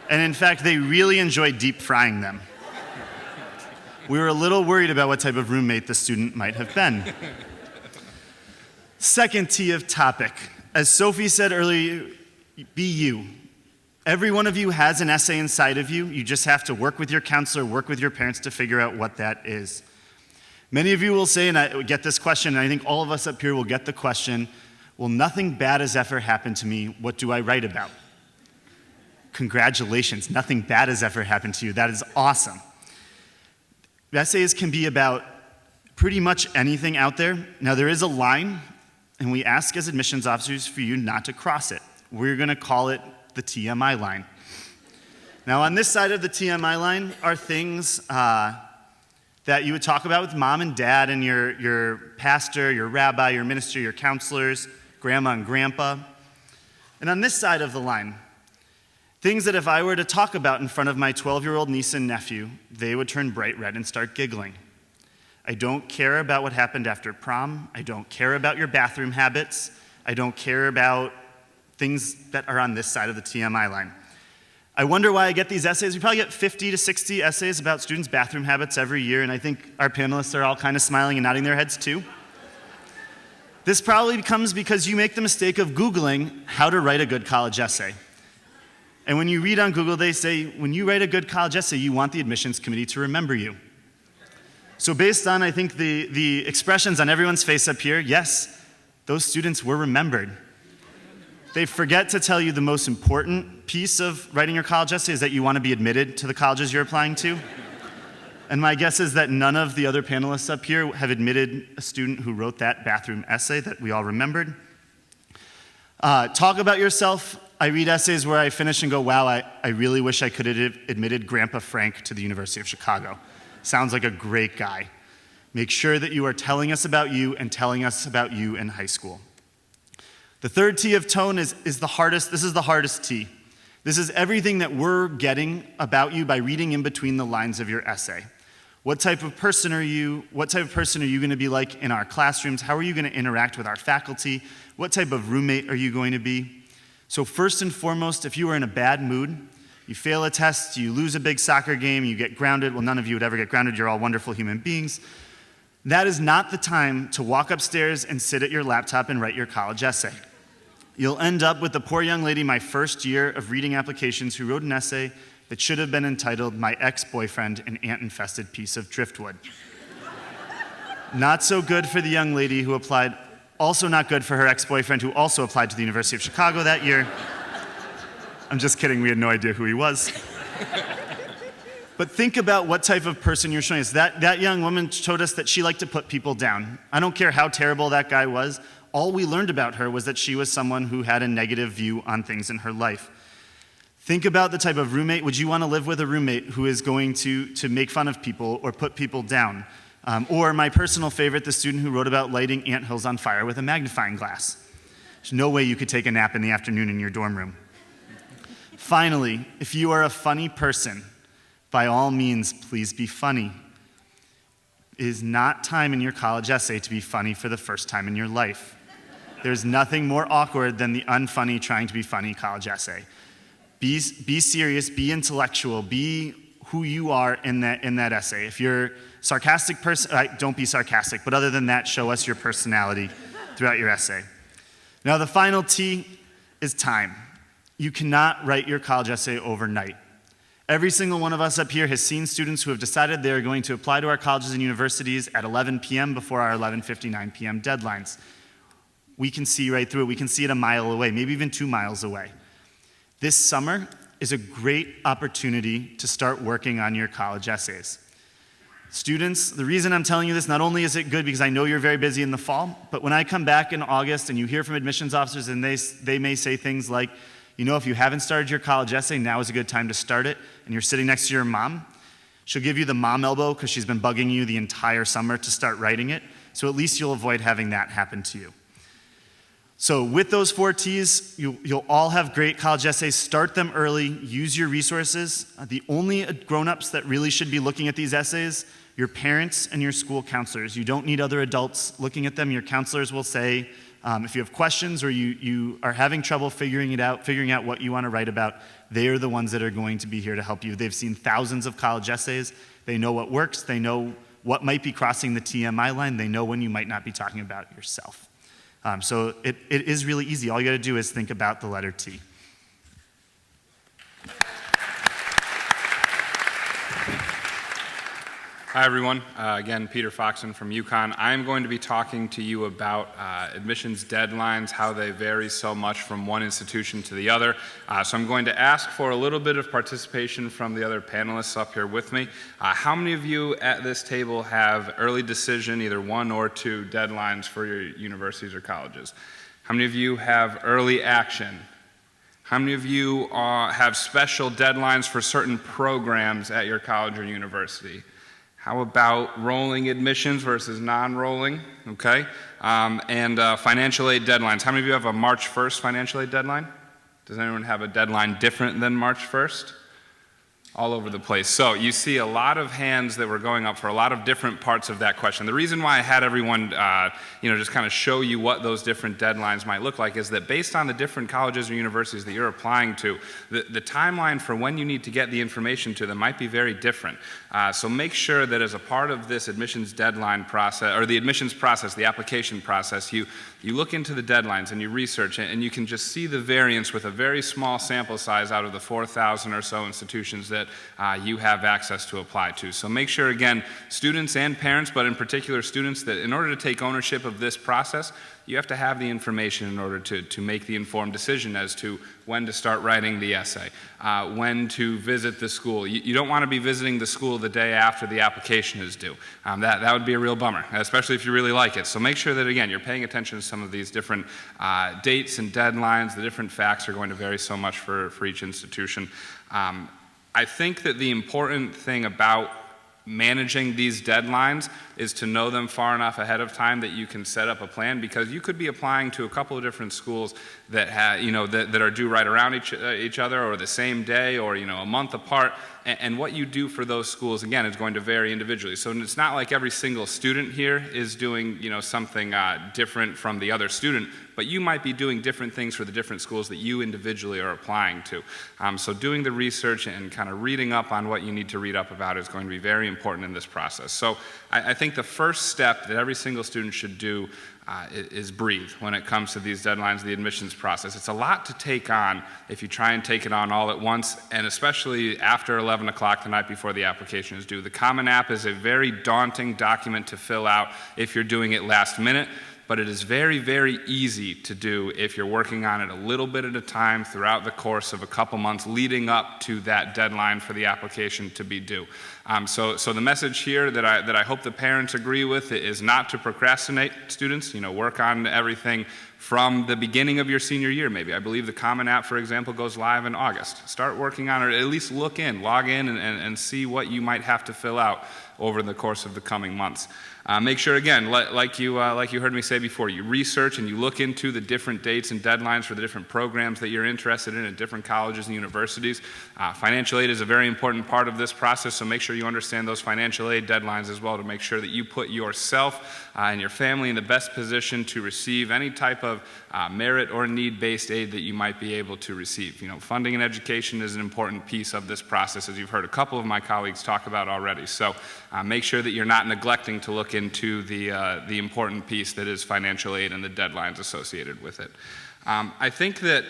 and in fact, they really enjoy deep frying them. We were a little worried about what type of roommate the student might have been. Second T of topic. As Sophie said earlier, be you. Every one of you has an essay inside of you. You just have to work with your counselor, work with your parents to figure out what that is. Many of you will say, and I get this question, and I think all of us up here will get the question, well, nothing bad has ever happened to me. What do I write about? Congratulations, nothing bad has ever happened to you. That is awesome. Essays can be about pretty much anything out there. Now, there is a line, and we ask as admissions officers for you not to cross it. We're going to call it the TMI line. Now, on this side of the TMI line are things that you would talk about with mom and dad and your pastor, your rabbi, your minister, your counselors, grandma and grandpa. And on this side of the line, things that if I were to talk about in front of my 12-year-old niece and nephew, they would turn bright red and start giggling. I don't care about what happened after prom. I don't care about your bathroom habits. I don't care about things that are on this side of the TMI line. I wonder why I get these essays. We probably get 50 to 60 essays about students' bathroom habits every year, and I think our panelists are all kind of smiling and nodding their heads too. This probably comes because you make the mistake of Googling how to write a good college essay. And when you read on Google, they say, when you write a good college essay, you want the admissions committee to remember you. So based on, I think, the expressions on everyone's face up here, yes, those students were remembered. They forget to tell you the most important piece of writing your college essay is that you want to be admitted to the colleges you're applying to. And my guess is that none of the other panelists up here have admitted a student who wrote that bathroom essay that we all remembered. Talk about yourself. I read essays where I finish and go, wow, I really wish I could have admitted Grandpa Frank to the University of Chicago. Sounds like a great guy. Make sure that you are telling us about you and telling us about you in high school. The third T of tone is the hardest. This is the hardest T. This is everything that we're getting about you by reading in between the lines of your essay. What type of person are you? What type of person are you going to be like in our classrooms? How are you going to interact with our faculty? What type of roommate are you going to be? So first and foremost, if you are in a bad mood, you fail a test, you lose a big soccer game, you get grounded. Well, none of you would ever get grounded. You're all wonderful human beings. That is not the time to walk upstairs and sit at your laptop and write your college essay. You'll end up with the poor young lady my first year of reading applications who wrote an essay that should have been entitled, My Ex-Boyfriend, an Ant-Infested Piece of Driftwood. Not so good for the young lady who applied, also not good for her ex-boyfriend who also applied to the University of Chicago that year. I'm just kidding, we had no idea who he was. But think about what type of person you're showing us. That young woman showed us that she liked to put people down. I don't care how terrible that guy was. All we learned about her was that she was someone who had a negative view on things in her life. Think about the type of roommate. Would you want to live with a roommate who is going to make fun of people or put people down? Or my personal favorite, the student who wrote about lighting anthills on fire with a magnifying glass. There's no way you could take a nap in the afternoon in your dorm room. Finally, if you are a funny person, by all means, please be funny. It is not time in your college essay to be funny for the first time in your life. There's nothing more awkward than the unfunny trying to be funny college essay. Be serious, be intellectual, be who you are in that essay. If you're a sarcastic person, don't be sarcastic, but other than that, show us your personality throughout your essay. Now, the final T is time. You cannot write your college essay overnight. Every single one of us up here has seen students who have decided they are going to apply to our colleges and universities at 11 p.m. before our 11:59 p.m. deadlines. We can see right through it. We can see it a mile away, maybe even 2 miles away. This summer, is a great opportunity to start working on your college essays. Students, the reason I'm telling you this, not only is it good because I know you're very busy in the fall, but when I come back in August and you hear from admissions officers and they may say things like, if you haven't started your college essay, now is a good time to start it, and you're sitting next to your mom, she'll give you the mom elbow because she's been bugging you the entire summer to start writing it, so at least you'll avoid having that happen to you. So with those 4 T's, you'll all have great college essays. Start them early, use your resources. The only grown-ups that really should be looking at these essays, your parents and your school counselors. You don't need other adults looking at them. Your counselors will say, if you have questions or you are having trouble figuring out what you want to write about, they are the ones that are going to be here to help you. They've seen thousands of college essays. They know what works. They know what might be crossing the TMI line. They know when you might not be talking about yourself. So it is really easy. All you got to do is think about the letter T. Hi, everyone. Again, Peter Foxen from UConn. I'm going to be talking to you about admissions deadlines, how they vary so much from one institution to the other. So I'm going to ask for a little bit of participation from the other panelists up here with me. How many of you at this table have early decision, either 1 or 2 deadlines for your universities or colleges? How many of you have early action? How many of you have special deadlines for certain programs at your college or university? How about rolling admissions versus non-rolling, okay? And financial aid deadlines. How many of you have a March 1st financial aid deadline? Does anyone have a deadline different than March 1st? All over the place. So you see a lot of hands that were going up for a lot of different parts of that question. The reason why I had everyone, just kind of show you what those different deadlines might look like is that based on the different colleges or universities that you're applying to, the timeline for when you need to get the information to them might be very different. So make sure that as a part of this admissions deadline process, or the admissions process, the application process, you look into the deadlines and you research it, and you can just see the variance with a very small sample size out of the 4,000 or so institutions that you have access to apply to. So make sure, again, students and parents, but in particular students, that in order to take ownership of this process, you have to have the information in order to make the informed decision as to when to start writing the essay, when to visit the school. You don't want to be visiting the school the day after the application is due. That would be a real bummer, especially if you really like it. So make sure that, again, you're paying attention to some of these different dates and deadlines. The different facts are going to vary so much for each institution. I think that the important thing about managing these deadlines is to know them far enough ahead of time that you can set up a plan, because you could be applying to a couple of different schools that that are due right around each other, or the same day, or a month apart, and what you do for those schools, again, is going to vary individually. So it's not like every single student here is doing something different from the other student, but you might be doing different things for the different schools that you individually are applying to. So doing the research and kind of reading up on what you need to read up about is going to be very important in this process. So I think the first step that every single student should do is breathe when it comes to these deadlines, the admissions process. It's a lot to take on if you try and take it on all at once, and especially after 11 o'clock the night before the application is due. The Common App is a very daunting document to fill out if you're doing it last minute, but it is very, very easy to do if you're working on it a little bit at a time throughout the course of a couple months leading up to that deadline for the application to be due. So the message here that I hope the parents agree with is not to procrastinate, students. Work on everything from the beginning of your senior year, maybe. I believe the Common App, for example, goes live in August. Start working on it, at least log in and see what you might have to fill out over the course of the coming months. Make sure, again, like you heard me say before, you research and you look into the different dates and deadlines for the different programs that you're interested in at different colleges and universities. Financial aid is a very important part of this process, so make sure you understand those financial aid deadlines as well, to make sure that you put yourself and your family in the best position to receive any type of merit or need-based aid that you might be able to receive. Funding and education is an important piece of this process, as you've heard a couple of my colleagues talk about already. So make sure that you're not neglecting to look into the important piece that is financial aid and the deadlines associated with it. I think that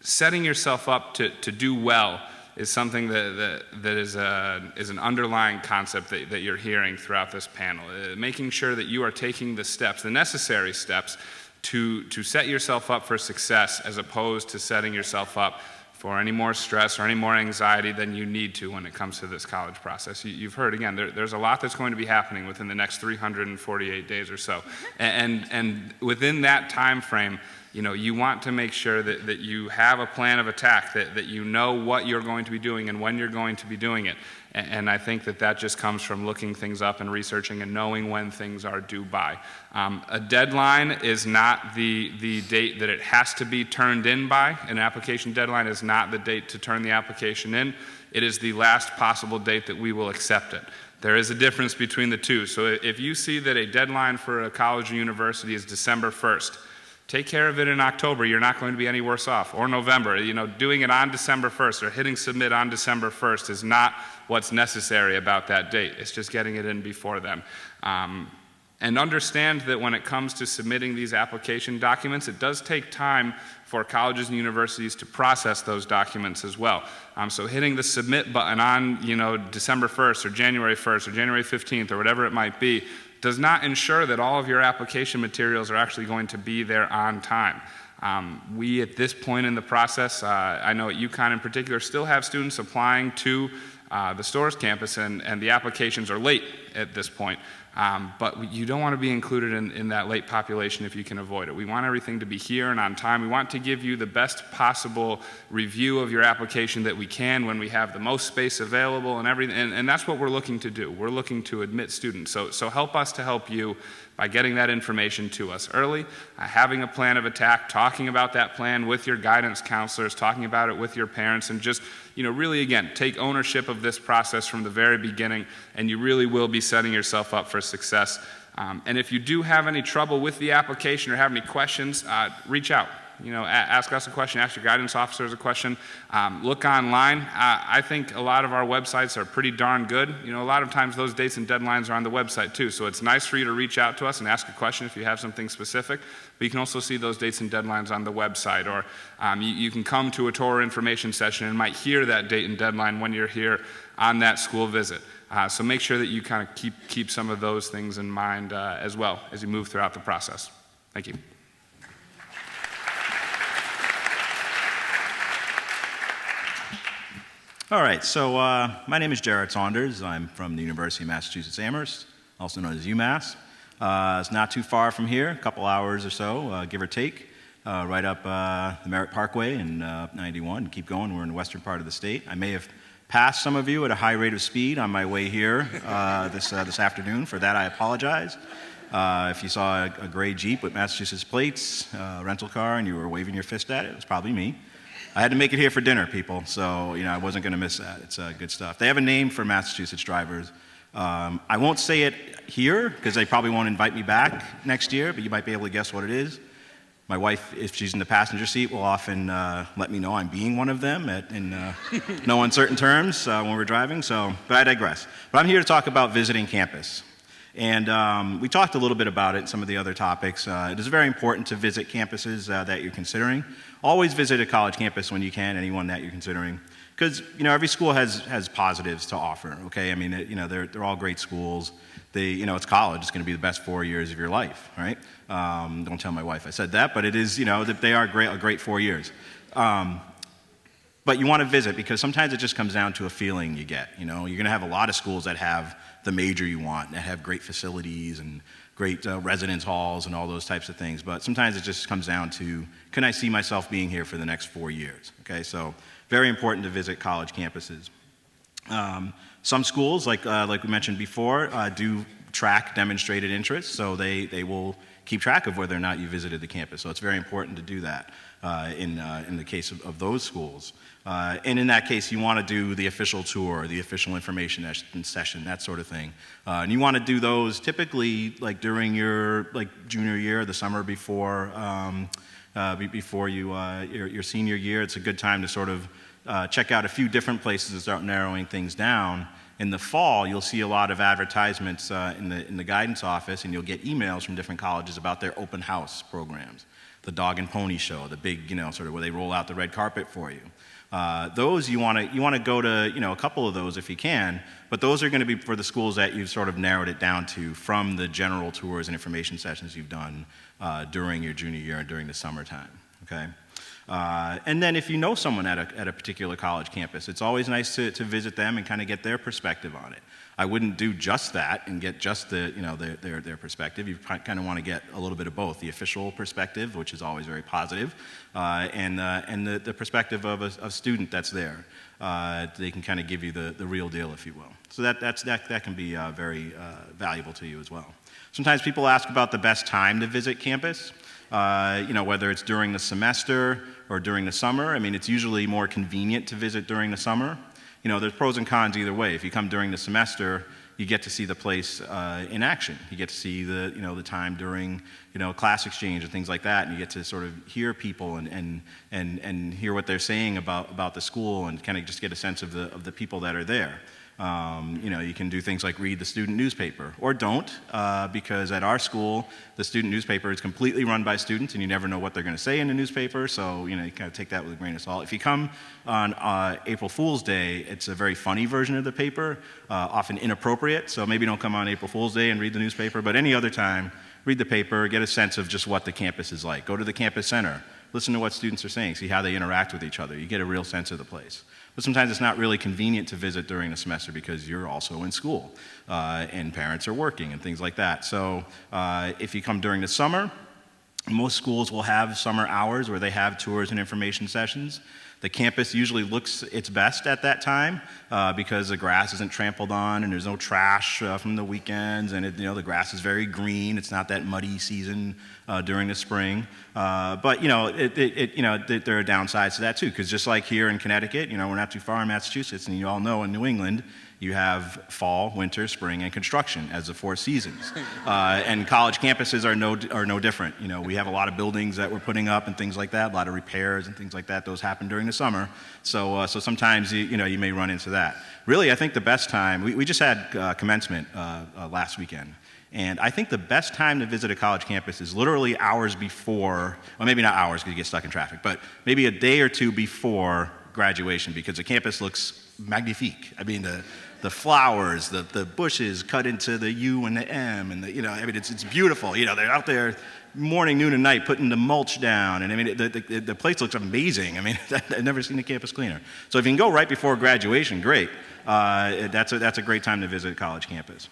setting yourself up to do well is something that is an underlying concept that you're hearing throughout this panel. Making sure that you are taking the steps, the necessary steps, to set yourself up for success, as opposed to setting yourself up for any more stress or any more anxiety than you need to when it comes to this college process. You've heard, again, there's a lot that's going to be happening within the next 348 days or so. And within that time frame, you want to make sure that you have a plan of attack, that you know what you're going to be doing and when you're going to be doing it. And I think that just comes from looking things up and researching and knowing when things are due by. A deadline is not the date that it has to be turned in by. An application deadline is not the date to turn the application in. It is the last possible date that we will accept it. There is a difference between the two. So if you see that a deadline for a college or university is December 1st, take care of it in October. You're not going to be any worse off. Or November. Doing it on December 1st or hitting submit on December 1st is not what's necessary about that date. It's just getting it in before then. And understand that when it comes to submitting these application documents, it does take time for colleges and universities to process those documents as well. So hitting the submit button on December 1st or January 1st or January 15th or whatever it might be does not ensure that all of your application materials are actually going to be there on time. We, at this point in the process, I know at UConn in particular, still have students applying to the Storrs campus, and the applications are late at this point. But you don't want to be included in that late population if you can avoid it. We want everything to be here and on time. We want to give you the best possible review of your application that we can when we have the most space available and everything. And that's what we're looking to do. We're looking to admit students. So help us to help you by getting that information to us early, having a plan of attack, talking about that plan with your guidance counselors, talking about it with your parents, and just really, again, take ownership of this process from the very beginning, and you really will be setting yourself up for success. And if you do have any trouble with the application or have any questions, reach out. Ask us a question, ask your guidance officers a question. Look online. I think a lot of our websites are pretty darn good. A lot of times those dates and deadlines are on the website too, so it's nice for you to reach out to us and ask a question if you have something specific. But you can also see those dates and deadlines on the website, or you can come to a tour information session and might hear that date and deadline when you're here on that school visit. So make sure that you kind of keep some of those things in mind as well as you move throughout the process. Thank you. All right, so my name is Jared Saunders. I'm from the University of Massachusetts Amherst, also known as UMass. It's not too far from here, a couple hours or so, give or take, right up the Merritt Parkway and 91. Keep going, we're in the western part of the state. I may have passed some of you at a high rate of speed on my way here this afternoon. For that, I apologize. If you saw a gray Jeep with Massachusetts plates, rental car, and you were waving your fist at it, it was probably me. I had to make it here for dinner, people, so I wasn't going to miss that. It's good stuff. They have a name for Massachusetts drivers. I won't say it here because they probably won't invite me back next year, but you might be able to guess what it is. My wife, if she's in the passenger seat, will often let me know I'm being one of them in no uncertain terms when we're driving. But I digress. But I'm here to talk about visiting campus. And we talked a little bit about it in some of the other topics. It is very important to visit campuses that you're considering. Always visit a college campus when you can, anyone that you're considering. Because, every school has positives to offer, okay? I mean, they're all great schools. It's college. It's going to be the best 4 years of your life, right? Don't tell my wife I said that, but it is, they are a great 4 years. But you want to visit because sometimes it just comes down to a feeling you get. You're going to have a lot of schools that have the major you want, that have great facilities and great residence halls and all those types of things. But sometimes it just comes down to, can I see myself being here for the next 4 years? Okay, so very important to visit college campuses. Some schools, like we mentioned before, do track demonstrated interest, so they will keep track of whether or not you visited the campus. So it's very important to do that in the case of those schools. And in that case, you want to do the official tour, the official information session, that sort of thing. And you want to do those typically like during your junior year, the summer before your senior year. It's a good time to sort of check out a few different places and start narrowing things down. In the fall, you'll see a lot of advertisements in the guidance office, and you'll get emails from different colleges about their open house programs. The dog and pony show, the big, sort of where they roll out the red carpet for you. Those you want to go to, a couple of those if you can, but those are going to be for the schools that you've sort of narrowed it down to from the general tours and information sessions you've done during your junior year and during the summertime. Okay. And then if you know someone at a particular college campus, it's always nice to visit them and kind of get their perspective on it. I wouldn't do just that and get just their perspective. You kind of want to get a little bit of both, the official perspective, which is always very positive, and the perspective of a student that's there. They can kind of give you the real deal, if you will. So that can be very valuable to you as well. Sometimes people ask about the best time to visit campus, whether it's during the semester or during the summer. I mean, it's usually more convenient to visit during the summer. There's pros and cons either way. If you come during the semester, you get to see the place in action. You get to see the time during class exchange and things like that, and you get to sort of hear people and hear what they're saying about the school and kind of just get a sense of the people that are there. You can do things like read the student newspaper, or don't, because at our school, the student newspaper is completely run by students, and you never know what they're going to say in the newspaper, so you kind of take that with a grain of salt. If you come on April Fool's Day, it's a very funny version of the paper, often inappropriate, so maybe don't come on April Fool's Day and read the newspaper, but any other time, read the paper, get a sense of just what the campus is like. Go to the campus center, listen to what students are saying, see how they interact with each other. You get a real sense of the place. But sometimes it's not really convenient to visit during the semester because you're also in school and parents are working and things like that. So if you come during the summer, most schools will have summer hours where they have tours and information sessions. The campus usually looks its best at that time because the grass isn't trampled on and there's no trash from the weekends, and the grass is very green. It's not that muddy season during the spring. But there are downsides to that too, because just like here in Connecticut, we're not too far in Massachusetts, and you all know in New England, you have fall, winter, spring, and construction as the 4 seasons. And college campuses are no different. We have a lot of buildings that we're putting up and things like that, a lot of repairs and things like that. Those happen during the summer. So sometimes you may run into that. Really, I think the best time, we just had commencement last weekend. And I think the best time to visit a college campus is literally hours before, well, maybe not hours because you get stuck in traffic, but maybe a day or two before graduation, because the campus looks magnifique. I mean, the flowers, the bushes cut into the U and the M, and it's beautiful. They're out there morning, noon, and night putting the mulch down, and I mean, the place looks amazing. I mean, I've never seen a campus cleaner. So if you can go right before graduation, great. That's a great time to visit a college campus.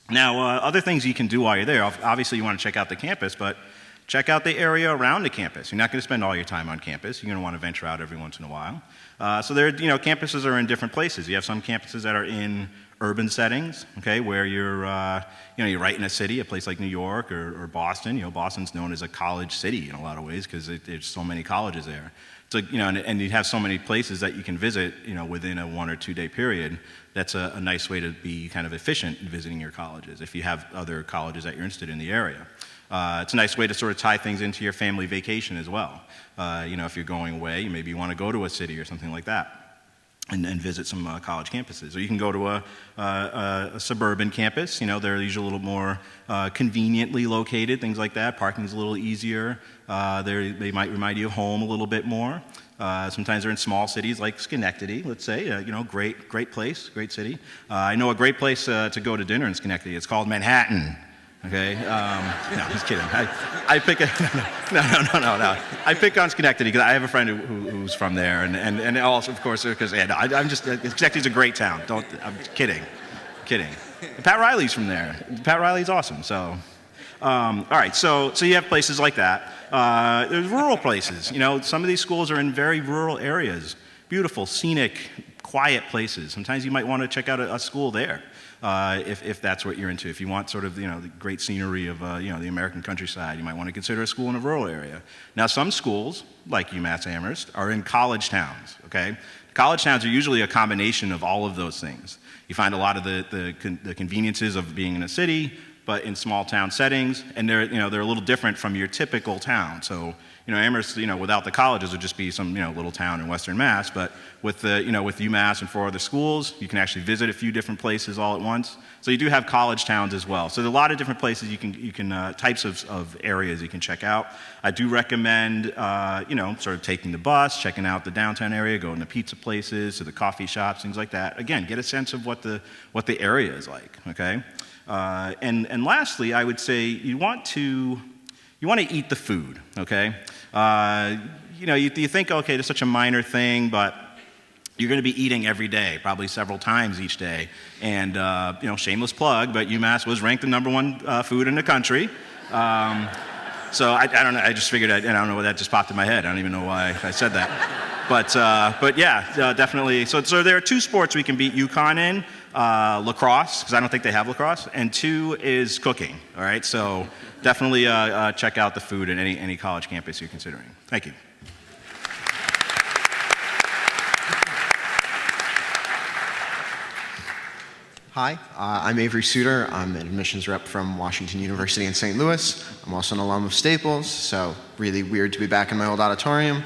Now, other things you can do while you're there, obviously you want to check out the campus, but check out the area around the campus. You're not going to spend all your time on campus. You're going to want to venture out every once in a while. So campuses are in different places. You have some campuses that are in urban settings, okay, where you're right in a city, a place like New York or Boston. Boston's known as a college city in a lot of ways because there's so many colleges there. So, and you have so many places that you can visit, within a 1 or 2 day period. That's a nice way to be kind of efficient in visiting your colleges if you have other colleges that you're interested in the area. It's a nice way to sort of tie things into your family vacation as well. If you're going away, maybe you want to go to a city or something like that and visit some college campuses. Or you can go to a suburban campus. They're usually a little more conveniently located, things like that. Parking's a little easier. They might remind you of home a little bit more. Sometimes they're in small cities like Schenectady, let's say. Great place, great city. I know a great place to go to dinner in Schenectady. It's called Manhattan. Okay, no, just kidding. I pick no. I pick on Schenectady because I have a friend who's from there, and also, of course, because Schenectady's a great town. I'm kidding. And Pat Riley's from there. Pat Riley's awesome. So, all right. So you have places like that. There's rural places. Some of these schools are in very rural areas. Beautiful, scenic, quiet places. Sometimes you might want to check out a school there. If that's what you're into. If you want sort of, the great scenery of, the American countryside, you might want to consider a school in a rural area. Now, some schools, like UMass Amherst, are in college towns, okay? College towns are usually a combination of all of those things. You find a lot of the conveniences of being in a city, but in small town settings, and they're a little different from your typical town. So, Amherst, without the colleges would just be some, little town in Western Mass, but with UMass and 4 other schools, you can actually visit a few different places all at once. So you do have college towns as well. So there are a lot of different places you can types of areas you can check out. I do recommend, sort of taking the bus, checking out the downtown area, going to pizza places, to the coffee shops, things like that. Again, get a sense of what the area is like, okay? And lastly, I would say you want to eat the food, okay? you think, okay, it's such a minor thing, but you're going to be eating every day, probably several times each day. And, shameless plug, but UMass was ranked the #1 food in the country. So I don't know, I just figured, I don't know what that just popped in my head. I don't even know why I said that. But yeah, definitely. So there are 2 sports we can beat UConn in, lacrosse, because I don't think they have lacrosse, and 2 is cooking, all right? So definitely check out the food at any college campus you're considering. Thank you. Hi, I'm Avery Suter. I'm an admissions rep from Washington University in St. Louis. I'm also an alum of Staples, so really weird to be back in my old auditorium.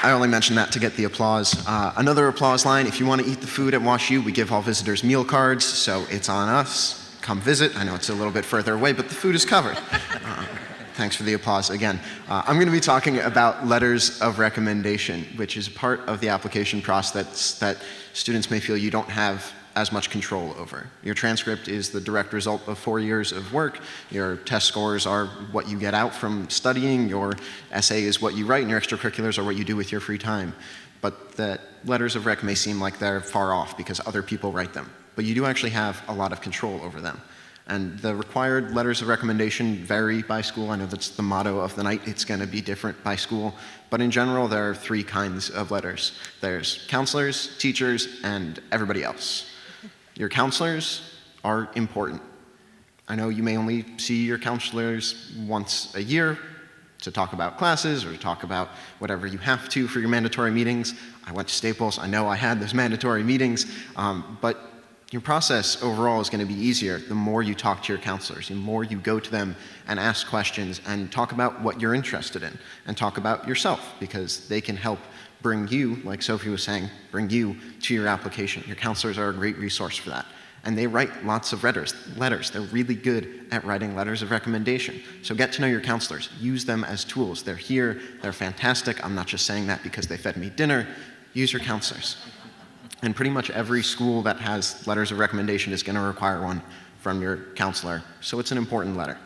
I only mentioned that to get the applause. Another applause line, if you want to eat the food at WashU, we give all visitors meal cards, so it's on us. Come visit. I know it's a little bit further away, but the food is covered. Thanks for the applause again. I'm going to be talking about letters of recommendation, which is part of the application process that students may feel you don't have as much control over. Your transcript is the direct result of 4 years of work. Your test scores are what you get out from studying. Your essay is what you write, and your extracurriculars are what you do with your free time. But the letters of rec may seem like they're far off because other people write them. But you do actually have a lot of control over them. And the required letters of recommendation vary by school. I know that's the motto of the night. It's going to be different by school. But in general, there are 3 kinds of letters. There's counselors, teachers, and everybody else. Your counselors are important. I know you may only see your counselors once a year to talk about classes or to talk about whatever you have to for your mandatory meetings. I went to Staples. I know I had those mandatory meetings. But your process overall is going to be easier the more you talk to your counselors, the more you go to them and ask questions and talk about what you're interested in and talk about yourself, because they can help bring you, like Sophie was saying, bring you to your application. Your counselors are a great resource for that. And they write lots of letters. They're really good at writing letters of recommendation. So get to know your counselors. Use them as tools. They're here. They're fantastic. I'm not just saying that because they fed me dinner. Use your counselors. And pretty much every school that has letters of recommendation is going to require one from your counselor, so it's an important letter.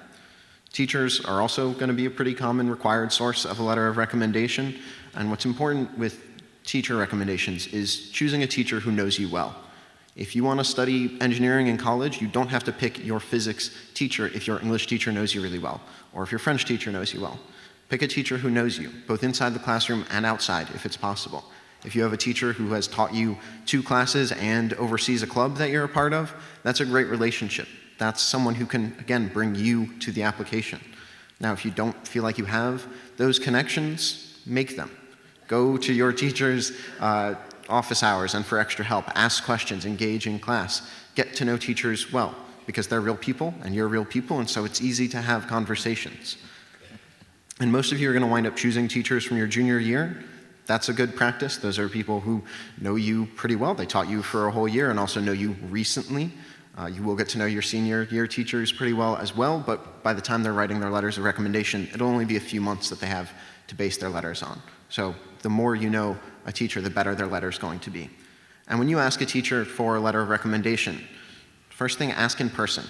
Teachers are also going to be a pretty common required source of a letter of recommendation, and what's important with teacher recommendations is choosing a teacher who knows you well. If you want to study engineering in college, you don't have to pick your physics teacher if your English teacher knows you really well, or if your French teacher knows you well. Pick a teacher who knows you, both inside the classroom and outside, if it's possible. If you have a teacher who has taught you 2 classes and oversees a club that you're a part of, that's a great relationship. That's someone who can, again, bring you to the application. Now, if you don't feel like you have those connections, make them. Go to your teacher's office hours and for extra help. Ask questions, engage in class. Get to know teachers well, because they're real people and you're real people, and so it's easy to have conversations. And most of you are going to wind up choosing teachers from your junior year. That's a good practice. Those are people who know you pretty well. They taught you for a whole year and also know you recently. You will get to know your senior year teachers pretty well as well, but by the time they're writing their letters of recommendation, it'll only be a few months that they have to base their letters on. So the more you know a teacher, the better their letter's going to be. And when you ask a teacher for a letter of recommendation, first thing, ask in person.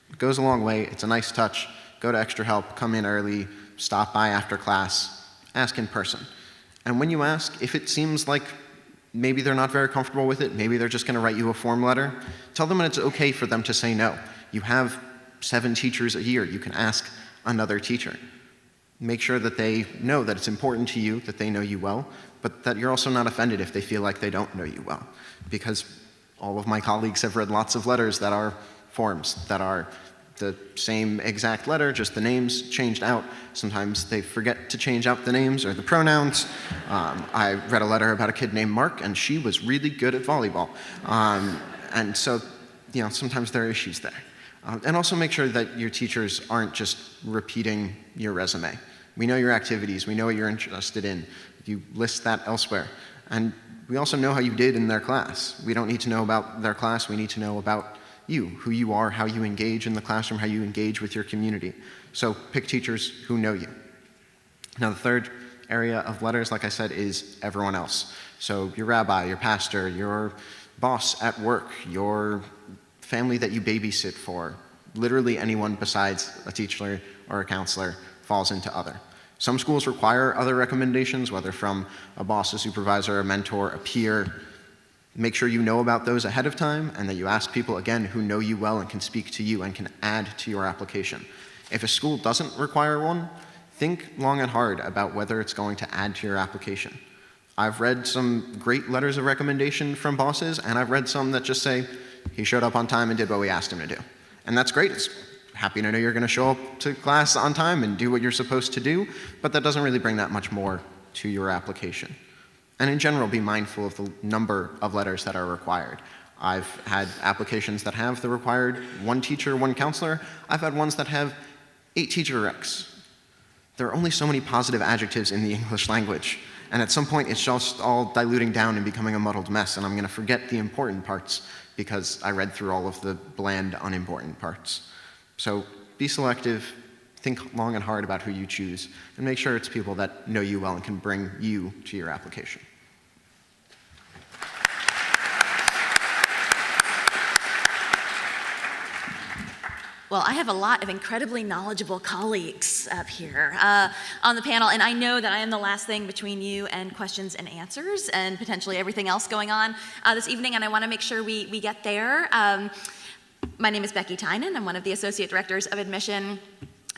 It goes a long way. It's a nice touch. Go to extra help, come in early, stop by after class, ask in person. And when you ask, if it seems like maybe they're not very comfortable with it, maybe they're just going to write you a form letter, tell them it's okay for them to say no. You have 7 teachers a year. You can ask another teacher. Make sure that they know that it's important to you, that they know you well, but that you're also not offended if they feel like they don't know you well. Because all of my colleagues have read lots of letters that are forms, that are the same exact letter, just the names changed out. Sometimes they forget to change out the names or the pronouns. I read a letter about a kid named Mark, and she was really good at volleyball. And so, sometimes there are issues there. And also make sure that your teachers aren't just repeating your resume. We know your activities. We know what you're interested in. You list that elsewhere. And we also know how you did in their class. We don't need to know about their class. We need to know about you, who you are, how you engage in the classroom, how you engage with your community. So pick teachers who know you. Now, the third area of letters, like I said, is everyone else. So your rabbi, your pastor, your boss at work, your family that you babysit for, Literally anyone besides a teacher or a counselor falls into other. Some schools require other recommendations, whether from a boss, a supervisor, a mentor, a peer. Make sure you know about those ahead of time and that you ask people, again, who know you well and can speak to you and can add to your application. If a school doesn't require one, think long and hard about whether it's going to add to your application. I've read some great letters of recommendation from bosses, and I've read some that just say, he showed up on time and did what we asked him to do. And that's great. It's happy to know you're going to show up to class on time and do what you're supposed to do, but that doesn't really bring that much more to your application. And in general, be mindful of the number of letters that are required. I've had applications that have the required 1 teacher, 1 counselor. I've had ones that have 8 teacher recs. There are only so many positive adjectives in the English language, and at some point it's just all diluting down and becoming a muddled mess, and I'm going to forget the important parts because I read through all of the bland, unimportant parts. So be selective, think long and hard about who you choose, and make sure it's people that know you well and can bring you to your application. Well, I have a lot of incredibly knowledgeable colleagues up here on the panel, and I know that I am the last thing between you and questions and answers and potentially everything else going on this evening, and I want to make sure we get there. My name is Becky Tynan. I'm one of the Associate Directors of Admission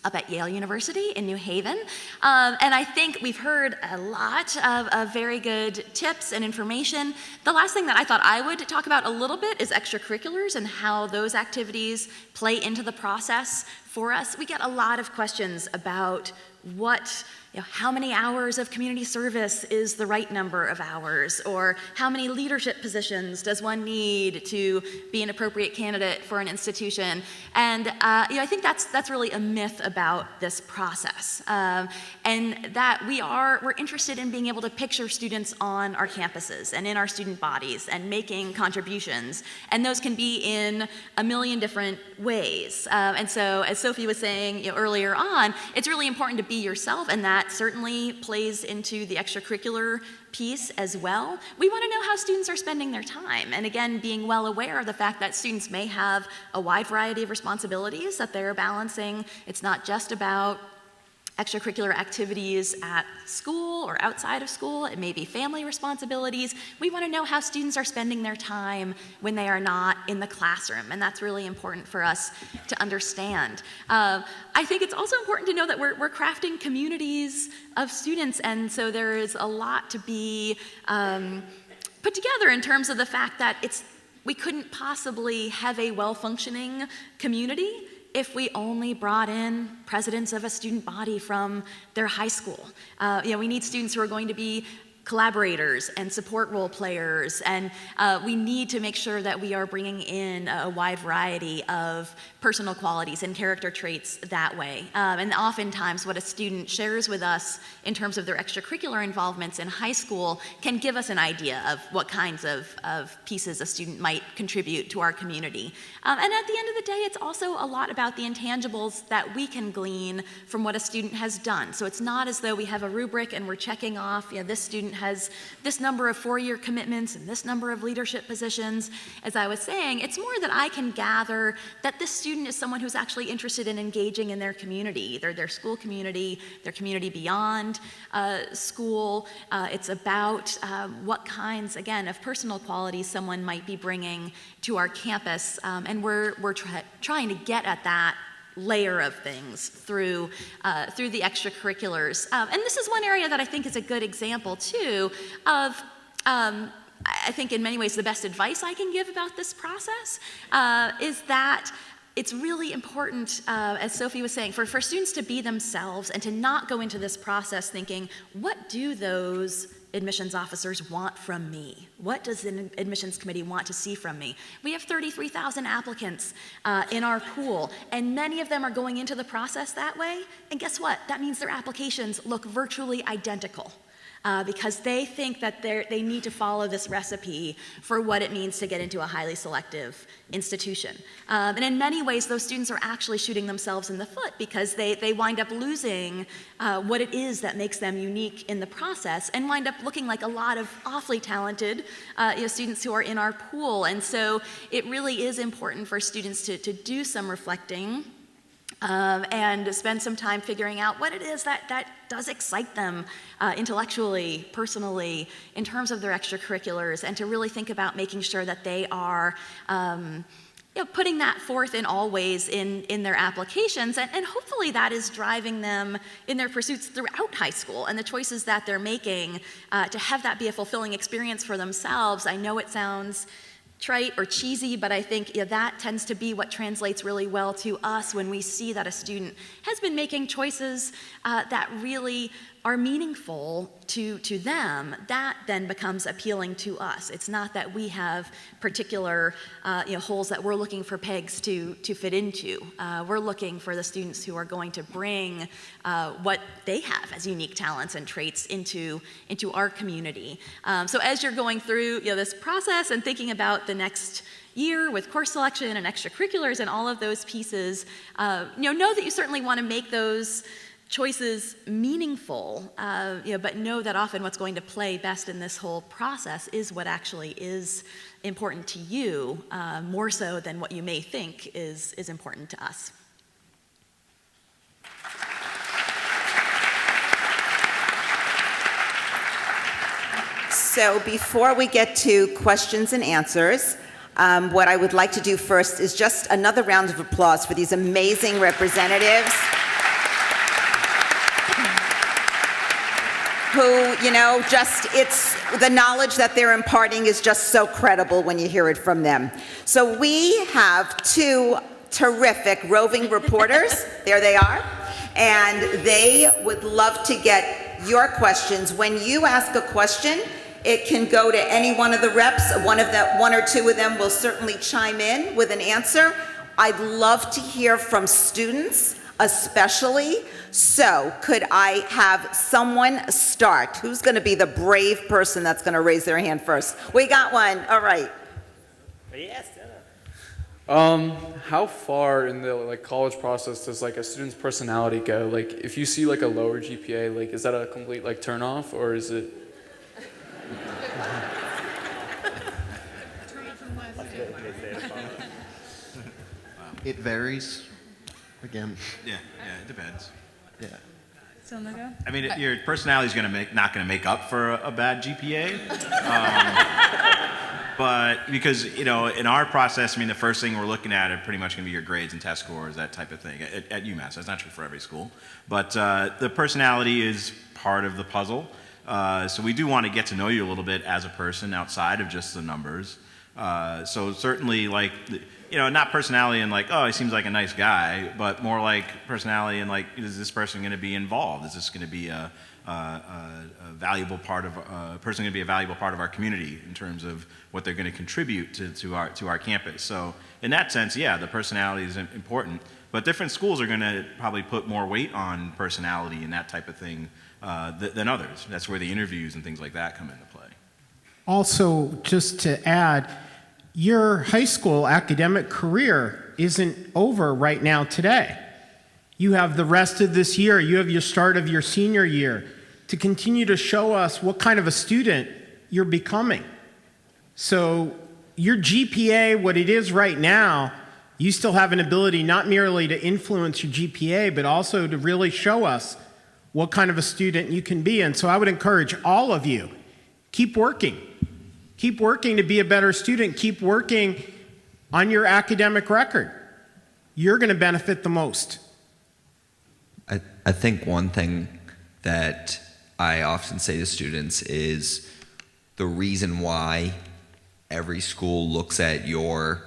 up at Yale University in New Haven. And I think we've heard a lot of very good tips and information. The last thing that I thought I would talk about a little bit is extracurriculars and how those activities play into the process for us. We get a lot of questions about how many hours of community service is the right number of hours, or how many leadership positions does one need to be an appropriate candidate for an institution. And I think that's really a myth about this process, and that we're interested in being able to picture students on our campuses and in our student bodies and making contributions, and those can be in a million different ways. And so, as Sophie was saying earlier on, it's really important to be yourself, and that certainly plays into the extracurricular piece as well. We want to know how students are spending their time, and again, being well aware of the fact that students may have a wide variety of responsibilities that they're balancing. It's not just about extracurricular activities at school or outside of school. It may be family responsibilities. We want to know how students are spending their time when they are not in the classroom, and that's really important for us to understand. I think it's also important to know that we're crafting communities of students, and so there is a lot to be put together in terms of the fact that we couldn't possibly have a well-functioning community if we only brought in presidents of a student body from their high school. We need students who are going to be collaborators and support role players, and we need to make sure that we are bringing in a wide variety of personal qualities and character traits that way. And oftentimes what a student shares with us in terms of their extracurricular involvements in high school can give us an idea of what kinds of pieces a student might contribute to our community. And at the end of the day, it's also a lot about the intangibles that we can glean from what a student has done. So it's not as though we have a rubric and we're checking off, this student has this number of 4-year commitments and this number of leadership positions. As I was saying, it's more that I can gather that this student is someone who's actually interested in engaging in their community, either their school community, their community beyond school. It's about what kinds, again, of personal qualities someone might be bringing to our campus, and we're trying to get at that layer of things through the extracurriculars. And this is one area that I think is a good example, too, of I think in many ways the best advice I can give about this process is that it's really important, as Sophie was saying, for students to be themselves and to not go into this process thinking, what do those admissions officers want from me? What does an admissions committee want to see from me? We have 33,000 applicants in our pool, and many of them are going into the process that way. And guess what? That means their applications look virtually identical. because they think that they need to follow this recipe for what it means to get into a highly selective institution. And in many ways, those students are actually shooting themselves in the foot because they wind up losing what it is that makes them unique in the process and wind up looking like a lot of awfully talented students who are in our pool. And so it really is important for students to do some reflecting and spend some time figuring out what it is that does excite them intellectually, personally, in terms of their extracurriculars, and to really think about making sure that they are putting that forth in all ways in their applications, and hopefully that is driving them in their pursuits throughout high school and the choices that they're making to have that be a fulfilling experience for themselves. I know it sounds trite or cheesy, but I think that tends to be what translates really well to us when we see that a student has been making choices that really are meaningful to them. That then becomes appealing to us. It's not that we have particular holes that we're looking for pegs to fit into. We're looking for the students who are going to bring what they have as unique talents and traits into our community. So as you're going through this process and thinking about the next year with course selection and extracurriculars and all of those pieces, know that you certainly want to make those choices meaningful, but know that often what's going to play best in this whole process is what actually is important to you, more so than what you may think is important to us. So before we get to questions and answers, what I would like to do first is just another round of applause for these amazing representatives who, it's the knowledge that they're imparting is just so credible when you hear it from them. So we have two terrific roving reporters. There they are. And they would love to get your questions. When you ask a question, it can go to any one of the reps. One or two of them will certainly chime in with an answer. I'd love to hear from students, especially. So could I have someone start? Who's going to be the brave person that's going to raise their hand first? We got one. All right. Yes. How far in the college process does a student's personality go? If you see a lower GPA, is that a complete turn-off, or is it? It varies. Again. Yeah, it depends. Yeah. So go. I mean, your personality is not going to make up for a bad GPA. But because, in our process, the first thing we're looking at are pretty much going to be your grades and test scores, that type of thing, at UMass. That's not true for every school. But the personality is part of the puzzle. So we do want to get to know you a little bit as a person outside of just the numbers. So certainly, not personality and oh, he seems like a nice guy, but more like personality and is this person going to be involved? Is this going to be a valuable part of person going to be a valuable part of our community in terms of what they're going to contribute to our campus? So in that sense, yeah, the personality is important. But different schools are going to probably put more weight on personality and that type of thing than others. That's where the interviews and things like that come into play. Also, just to add, your high school academic career isn't over right now today. You have the rest of this year, you have your start of your senior year to continue to show us what kind of a student you're becoming. So your GPA, what it is right now, you still have an ability not merely to influence your GPA, but also to really show us what kind of a student you can be. And so I would encourage all of you, keep working. Keep working to be a better student. Keep working on your academic record. You're going to benefit the most. I think one thing that I often say to students is the reason why every school looks at your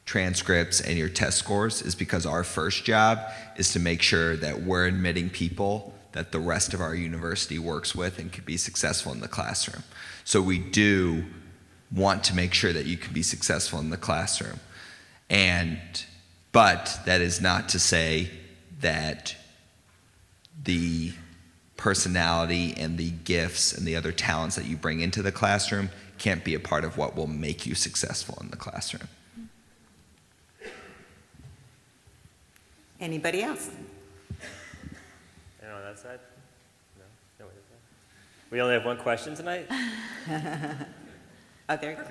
transcripts and your test scores is because our first job is to make sure that we're admitting people that the rest of our university works with and can be successful in the classroom. So we do want to make sure that you can be successful in the classroom. But that is not to say that the personality and the gifts and the other talents that you bring into the classroom can't be a part of what will make you successful in the classroom. Anybody else? Anyone on that side? No? No one is there? We only have one question tonight? Oh, there you go.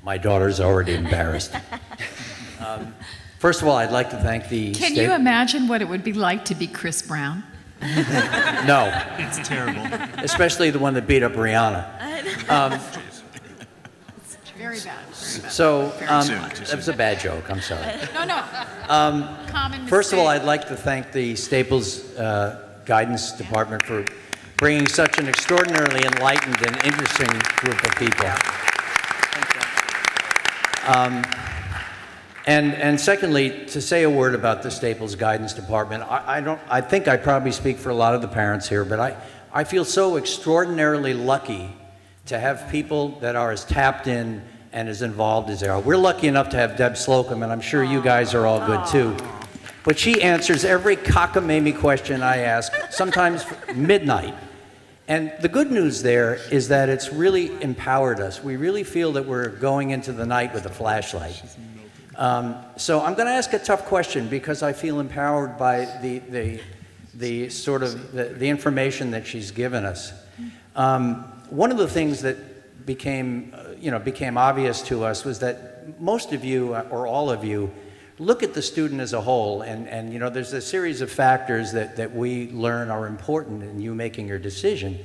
My daughter's already embarrassed. First of all, I'd like to thank the Can state. you imagine what it would be like to be Chris Brown? No. It's terrible. Especially the one that beat up Rihanna. Very bad. So, that was a bad joke, I'm sorry. No. Common First of all, mistake. I'd like to thank the Staples Guidance Department for bringing such an extraordinarily enlightened and interesting group of people. And secondly, to say a word about the Staples Guidance Department, I think I probably speak for a lot of the parents here, but I feel so extraordinarily lucky to have people that are as tapped in and as involved as they are. We're lucky enough to have Deb Slocum, and I'm sure you guys are all good too. But she answers every cockamamie question I ask, sometimes midnight. And the good news there is that it's really empowered us. We really feel that we're going into the night with a flashlight. So I'm going to ask a tough question because I feel empowered by the sort of the information that she's given us. One of the things that became obvious to us was that most of you, or all of you, look at the student as a whole, and there's a series of factors that we learn are important in you making your decision.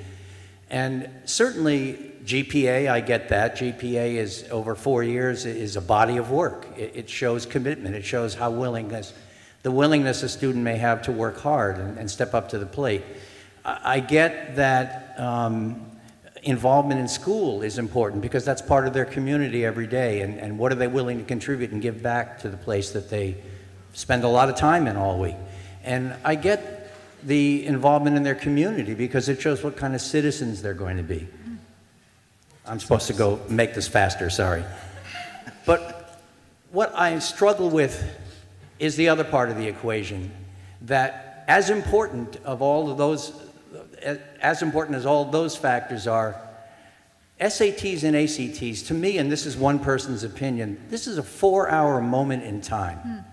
And certainly GPA, I get that. GPA is over 4 years, is a body of work. It shows commitment. It shows the willingness a student may have to work hard and step up to the plate. I get that involvement in school is important because that's part of their community every day, and what are they willing to contribute and give back to the place that they spend a lot of time in all week. And I get the involvement in their community because it shows what kind of citizens they're going to be. I'm supposed to go make this faster, sorry. But what I struggle with is the other part of the equation, that as important as all those factors are, SATs and ACTs, to me, and this is one person's opinion, this is a 4-hour moment in time.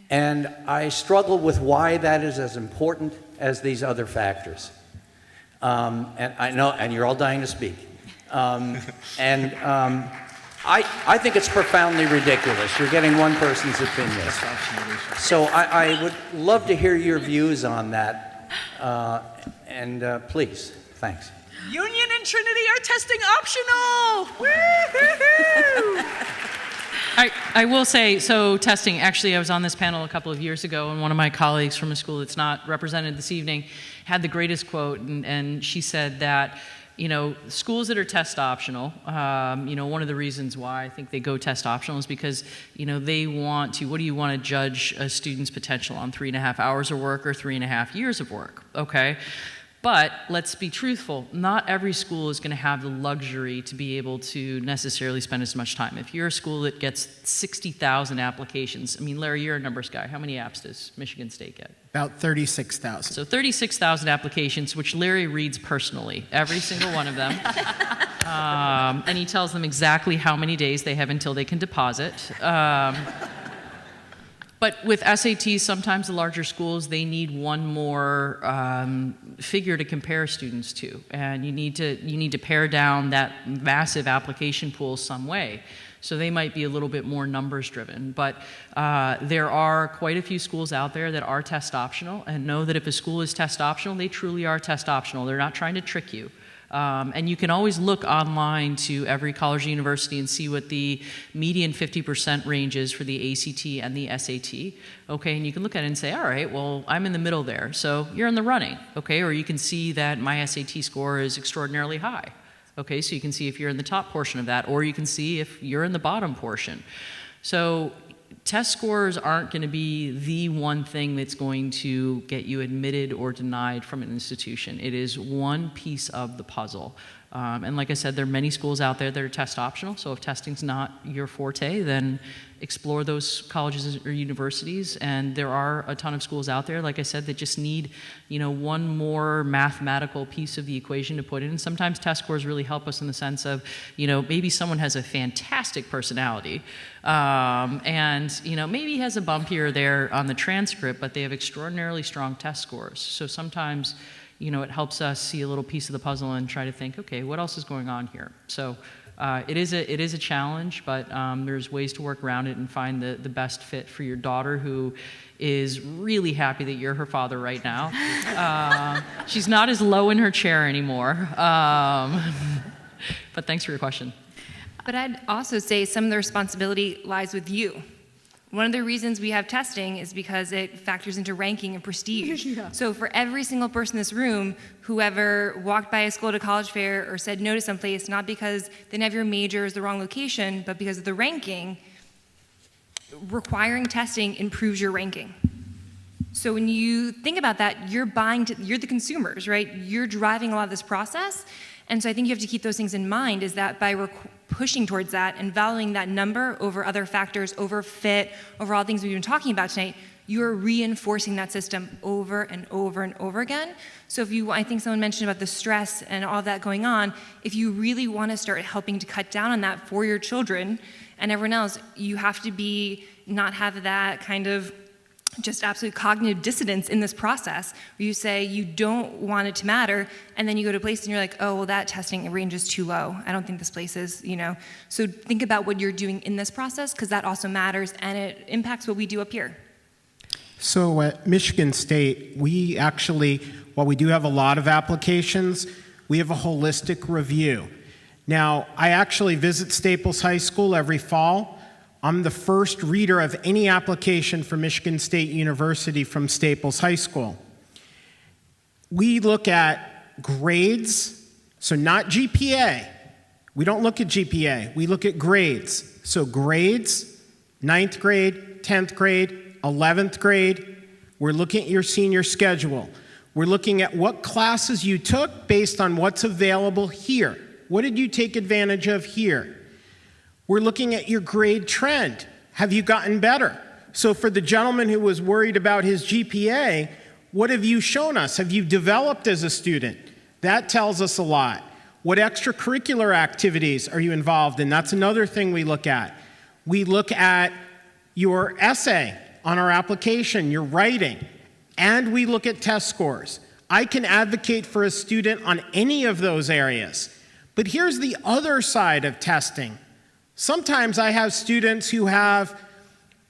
And I struggle with why that is as important as these other factors. And I know, and you're all dying to speak. I think it's profoundly ridiculous. You're getting one person's opinion. So I would love to hear your views on that. Please, thanks. Union and Trinity are testing optional! Woo-hoo-hoo! I will say, so testing, actually I was on this panel a couple of years ago, and one of my colleagues from a school that's not represented this evening had the greatest quote, and she said that, schools that are test optional, one of the reasons why I think they go test optional is because, they want to, what do you want to judge a student's potential on, 3.5 hours of work or 3.5 years of work, okay? But let's be truthful, not every school is going to have the luxury to be able to necessarily spend as much time. If you're a school that gets 60,000 applications, Larry, you're a numbers guy. How many apps does Michigan State get? About 36,000. So 36,000 applications, which Larry reads personally, every single one of them. And he tells them exactly how many days they have until they can deposit. But with SATs, sometimes the larger schools, they need one more figure to compare students to. And you need to pare down that massive application pool some way. So they might be a little bit more numbers driven. But there are quite a few schools out there that are test optional, and know that if a school is test optional, they truly are test optional. They're not trying to trick you. And you can always look online to every college or university and see what the median 50% range is for the ACT and the SAT, okay? And you can look at it and say, all right, well, I'm in the middle there, so you're in the running, okay? Or you can see that my SAT score is extraordinarily high, okay? So you can see if you're in the top portion of that, or you can see if you're in the bottom portion. So test scores aren't going to be the one thing that's going to get you admitted or denied from an institution. It is one piece of the puzzle. And like I said, there are many schools out there that are test optional, so if testing's not your forte, then explore those colleges or universities. And there are a ton of schools out there, like I said, that just need, one more mathematical piece of the equation to put in. And sometimes test scores really help us in the sense of, maybe someone has a fantastic personality, and, maybe has a bump here or there on the transcript, but they have extraordinarily strong test scores. So sometimes, it helps us see a little piece of the puzzle and try to think, okay, what else is going on here? So it is a challenge, but there's ways to work around it and find the best fit for your daughter, who is really happy that you're her father right now. She's not as low in her chair anymore. But thanks for your question. But I'd also say some of the responsibility lies with you. One of the reasons we have testing is because it factors into ranking and prestige. Yeah. So for every single person in this room, whoever walked by a school at a college fair or said no to someplace, not because they didn't have your major or the wrong location, but because of the ranking, requiring testing improves your ranking. So when you think about that, you're the consumers, right? You're driving a lot of this process. And so I think you have to keep those things in mind, is that by pushing towards that and valuing that number over other factors, over fit, over all things we've been talking about tonight, you're reinforcing that system over and over and over again. So I think someone mentioned about the stress and all that going on, if you really want to start helping to cut down on that for your children and everyone else, you have to not have that kind of just absolute cognitive dissonance in this process, where you say you don't want it to matter, and then you go to a place and you're like, oh, well, that testing range is too low. I don't think this place is, So think about what you're doing in this process, because that also matters, and it impacts what we do up here. So at Michigan State, we actually, while we do have a lot of applications, we have a holistic review. Now, I actually visit Staples High School every fall. I'm the first reader of any application for Michigan State University from Staples High School. We look at grades, so not GPA. We don't look at GPA. We look at grades. So grades, 9th grade, 10th grade, 11th grade. We're looking at your senior schedule. We're looking at what classes you took based on what's available here. What did you take advantage of here? We're looking at your grade trend. Have you gotten better? So for the gentleman who was worried about his GPA, what have you shown us? Have you developed as a student? That tells us a lot. What extracurricular activities are you involved in? That's another thing we look at. We look at your essay on our application, your writing, and we look at test scores. I can advocate for a student on any of those areas. But here's the other side of testing. Sometimes I have students who have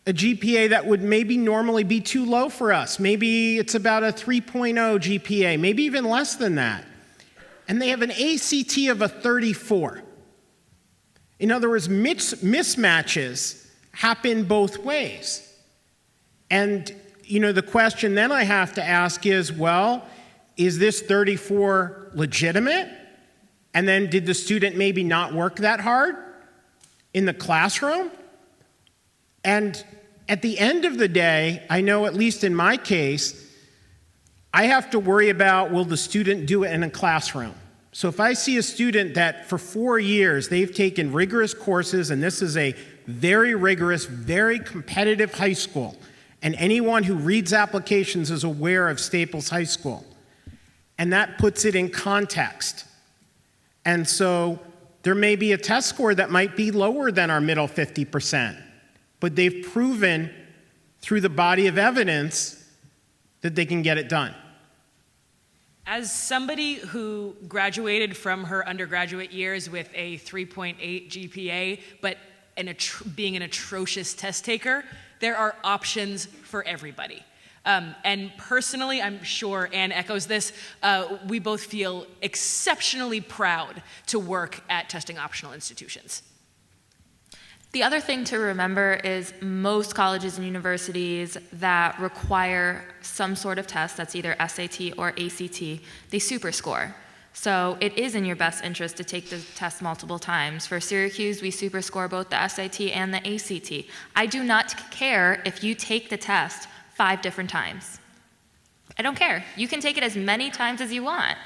a GPA that would maybe normally be too low for us. Maybe it's about a 3.0 GPA, maybe even less than that. And they have an ACT of a 34. In other words, mismatches happen both ways. And, the question then I have to ask is, well, is this 34 legitimate? And then did the student maybe not work that hard in the classroom? And at the end of the day, I know at least in my case, I have to worry about, will the student do it in a classroom? So if I see a student that for 4 years, they've taken rigorous courses, and this is a very rigorous, very competitive high school, and anyone who reads applications is aware of Staples High School, and that puts it in context. And so there may be a test score that might be lower than our middle 50%, but they've proven through the body of evidence that they can get it done. As somebody who graduated from her undergraduate years with a 3.8 GPA, but being an atrocious test taker, there are options for everybody. And personally, I'm sure Anne echoes this, we both feel exceptionally proud to work at testing optional institutions. The other thing to remember is most colleges and universities that require some sort of test, that's either SAT or ACT, they superscore. So it is in your best interest to take the test multiple times. For Syracuse, we superscore both the SAT and the ACT. I do not care if you take the test 5 different times. I don't care. You can take it as many times as you want.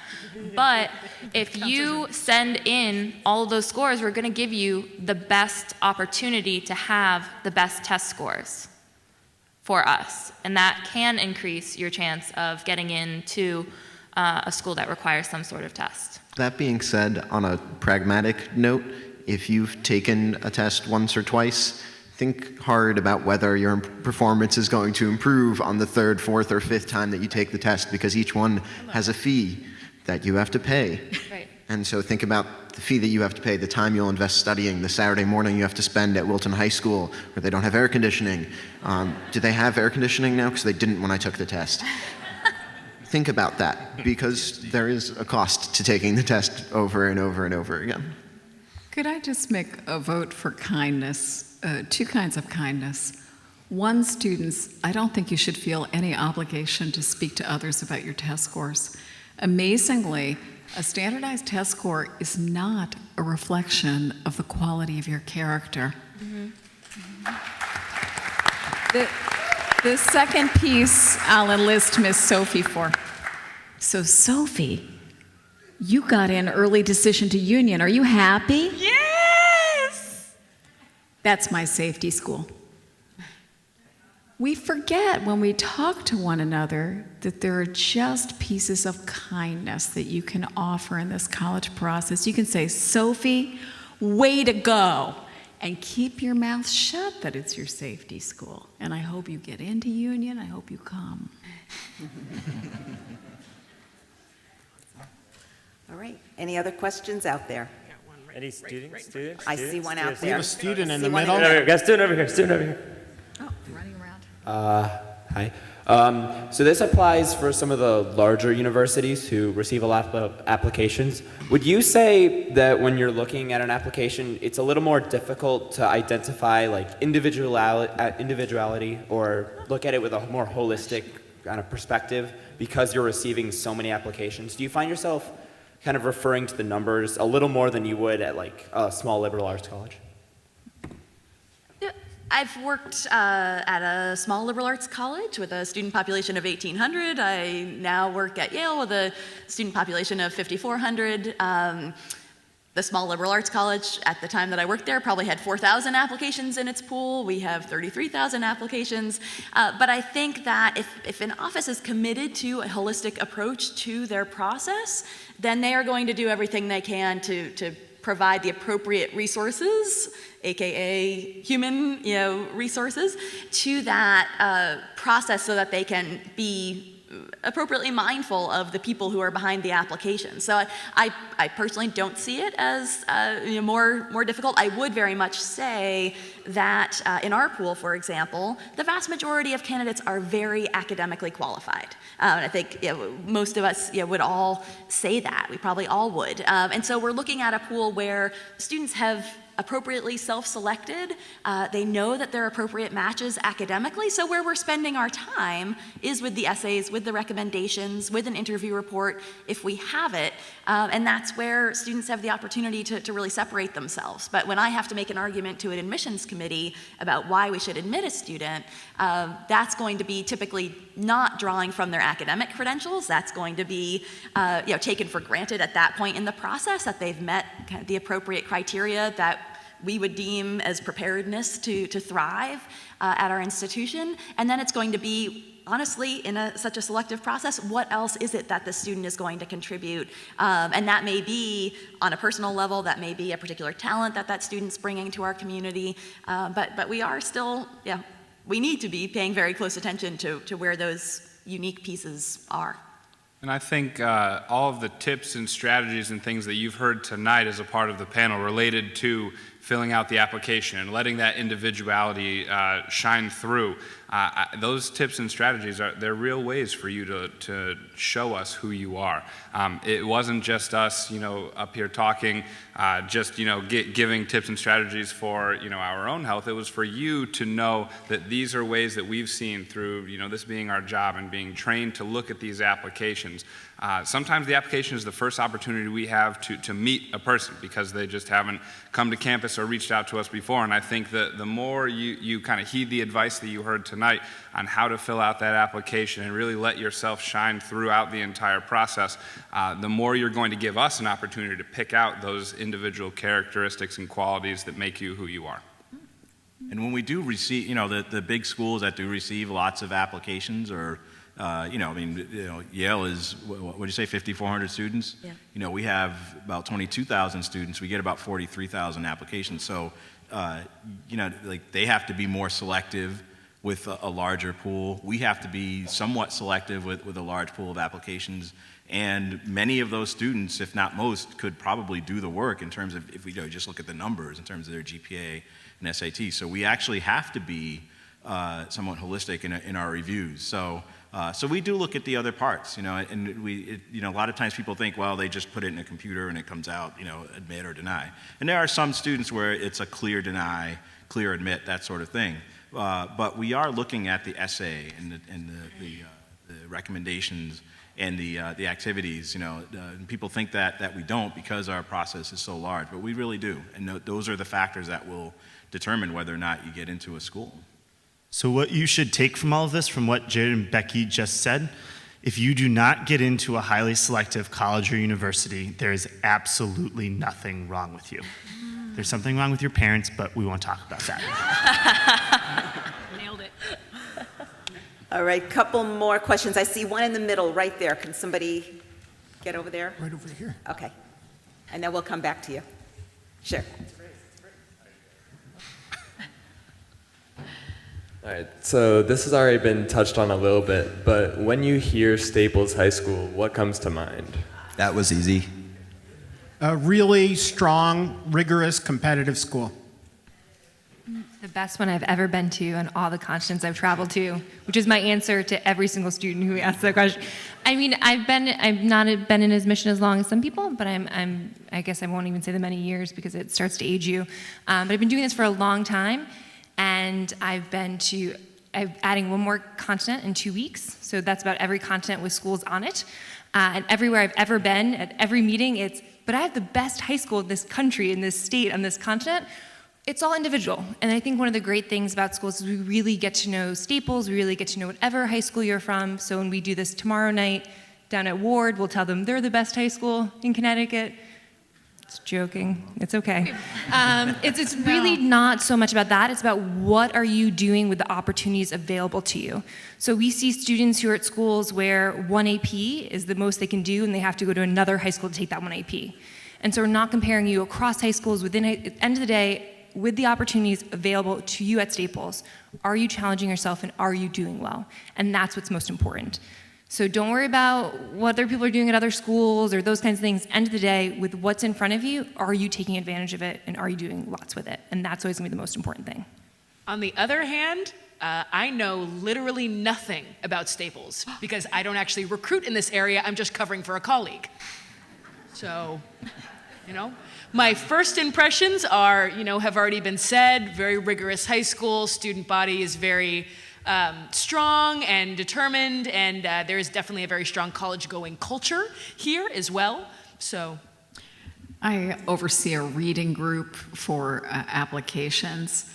But if you send in all of those scores, we're going to give you the best opportunity to have the best test scores for us. And that can increase your chance of getting into a school that requires some sort of test. That being said, on a pragmatic note, if you've taken a test once or twice, think hard about whether your performance is going to improve on the third, fourth, or fifth time that you take the test, because each one has a fee that you have to pay. Right. And so think about the fee that you have to pay, the time you'll invest studying, the Saturday morning you have to spend at Wilton High School where they don't have air conditioning. Do they have air conditioning now? Because they didn't when I took the test. Think about that, because there is a cost to taking the test over and over and over again. Could I just make a vote for kindness? Two kinds of kindness. One, students, I don't think you should feel any obligation to speak to others about your test scores. Amazingly, a standardized test score is not a reflection of the quality of your character. The second piece I'll enlist Miss Sophie for. So Sophie, you got in early decision to union. Are you happy? Yes! That's my safety school. We forget when we talk to one another that there are just pieces of kindness that you can offer in this college process. You can say, Sophie, way to go, and keep your mouth shut that it's your safety school. And I hope you get into union. I hope you come. All right. Any other questions out there? Any students? I see one out We have there. a student in See the one middle. in there. Got a student over here. Student over here. Oh, running around. Hi. So this applies for some of the larger universities who receive a lot of applications. Would you say that when you're looking at an application, it's a little more difficult to identify like individuality or look at it with a more holistic kind of perspective because you're receiving so many applications? Do you find yourself kind of referring to the numbers a little more than you would at like a small liberal arts college? I've worked at a small liberal arts college with a student population of 1,800. I now work at Yale with a student population of 5,400. The small liberal arts college at the time that I worked there probably had 4,000 applications in its pool. We have 33,000 applications. But I think that if an office is committed to a holistic approach to their process, then they are going to do everything they can to provide the appropriate resources, aka human resources, to that process so that they can be appropriately mindful of the people who are behind the application. So I personally don't see it as more difficult. I would very much say that in our pool, for example, the vast majority of candidates are very academically qualified. And I think most of us would all say that. We probably all would. And so we're looking at a pool where students have appropriately self-selected. They know that they're appropriate matches academically. So where we're spending our time is with the essays, with the recommendations, with an interview report, if we have it. And that's where students have the opportunity to really separate themselves. But when I have to make an argument to an admissions committee about why we should admit a student, that's going to be typically not drawing from their academic credentials. That's going to be taken for granted at that point in the process that they've met kind of the appropriate criteria that we would deem as preparedness to thrive at our institution. And then it's going to be, honestly, in such a selective process, what else is it that the student is going to contribute? And that may be on a personal level, that may be a particular talent that student's bringing to our community. But we are still, we need to be paying very close attention to where those unique pieces are. And I think all of the tips and strategies and things that you've heard tonight as a part of the panel related to filling out the application and letting that individuality shine through. Those tips and strategies they're real ways for you to show us who you are. It wasn't just us, up here talking, giving tips and strategies for, our own health. It was for you to know that these are ways that we've seen through, this being our job and being trained to look at these applications. Sometimes the application is the first opportunity we have to meet a person because they just haven't come to campus or reached out to us before. And I think that the more you kind of heed the advice that you heard tonight on how to fill out that application and really let yourself shine throughout the entire process, the more you're going to give us an opportunity to pick out those individual characteristics and qualities that make you who you are. And when we do receive, the big schools that do receive lots of applications or Yale is, what would you say, 5,400 students? Yeah. We have about 22,000 students. We get about 43,000 applications. So, they have to be more selective with a larger pool. We have to be somewhat selective with a large pool of applications. And many of those students, if not most, could probably do the work in terms of, if we just look at the numbers, in terms of their GPA and SAT. So we actually have to be somewhat holistic in our reviews. So we do look at the other parts, and a lot of times people think, well, they just put it in a computer and it comes out, admit or deny. And there are some students where it's a clear deny, clear admit, that sort of thing. But we are looking at the essay and the recommendations and the activities. People think that we don't because our process is so large, but we really do. And those are the factors that will determine whether or not you get into a school. So what you should take from all of this, from what Jared and Becky just said, if you do not get into a highly selective college or university, there is absolutely nothing wrong with you. There's something wrong with your parents, but we won't talk about that. Nailed it. All right, couple more questions. I see one in the middle right there. Can somebody get over there? Right over here. Okay. And then we'll come back to you. Sure. All right, so this has already been touched on a little bit, but when you hear Staples High School, what comes to mind? That was easy. A really strong, rigorous, competitive school. The best one I've ever been to on all the continents I've traveled to, which is my answer to every single student who asks that question. I mean, I've not been in admission as long as some people, but I guess I won't even say the many years because it starts to age you. But I've been doing this for a long time, and I'm adding one more continent in 2 weeks. So that's about every continent with schools on it. And everywhere I've ever been, at every meeting, but I have the best high school in this country, in this state, on this continent. It's all individual. And I think one of the great things about schools is we really get to know Staples, we really get to know whatever high school you're from. So when we do this tomorrow night down at Ward, we'll tell them they're the best high school in Connecticut. It's joking. It's okay. It's really not so much about that. It's about what are you doing with the opportunities available to you. So we see students who are at schools where one AP is the most they can do, and they have to go to another high school to take that one AP. And so we're not comparing you across high schools. At the end of the day, with the opportunities available to you at Staples, are you challenging yourself and are you doing well? And that's what's most important. So don't worry about what other people are doing at other schools or those kinds of things. End of the day, with what's in front of you, are you taking advantage of it and are you doing lots with it? And that's always gonna be the most important thing. On the other hand, I know literally nothing about Staples because I don't actually recruit in this area. I'm just covering for a colleague. So, my first impressions are, have already been said. Very rigorous high school. Student body is very strong and determined, and there is definitely a very strong college-going culture here as well. So, I oversee a reading group for applications,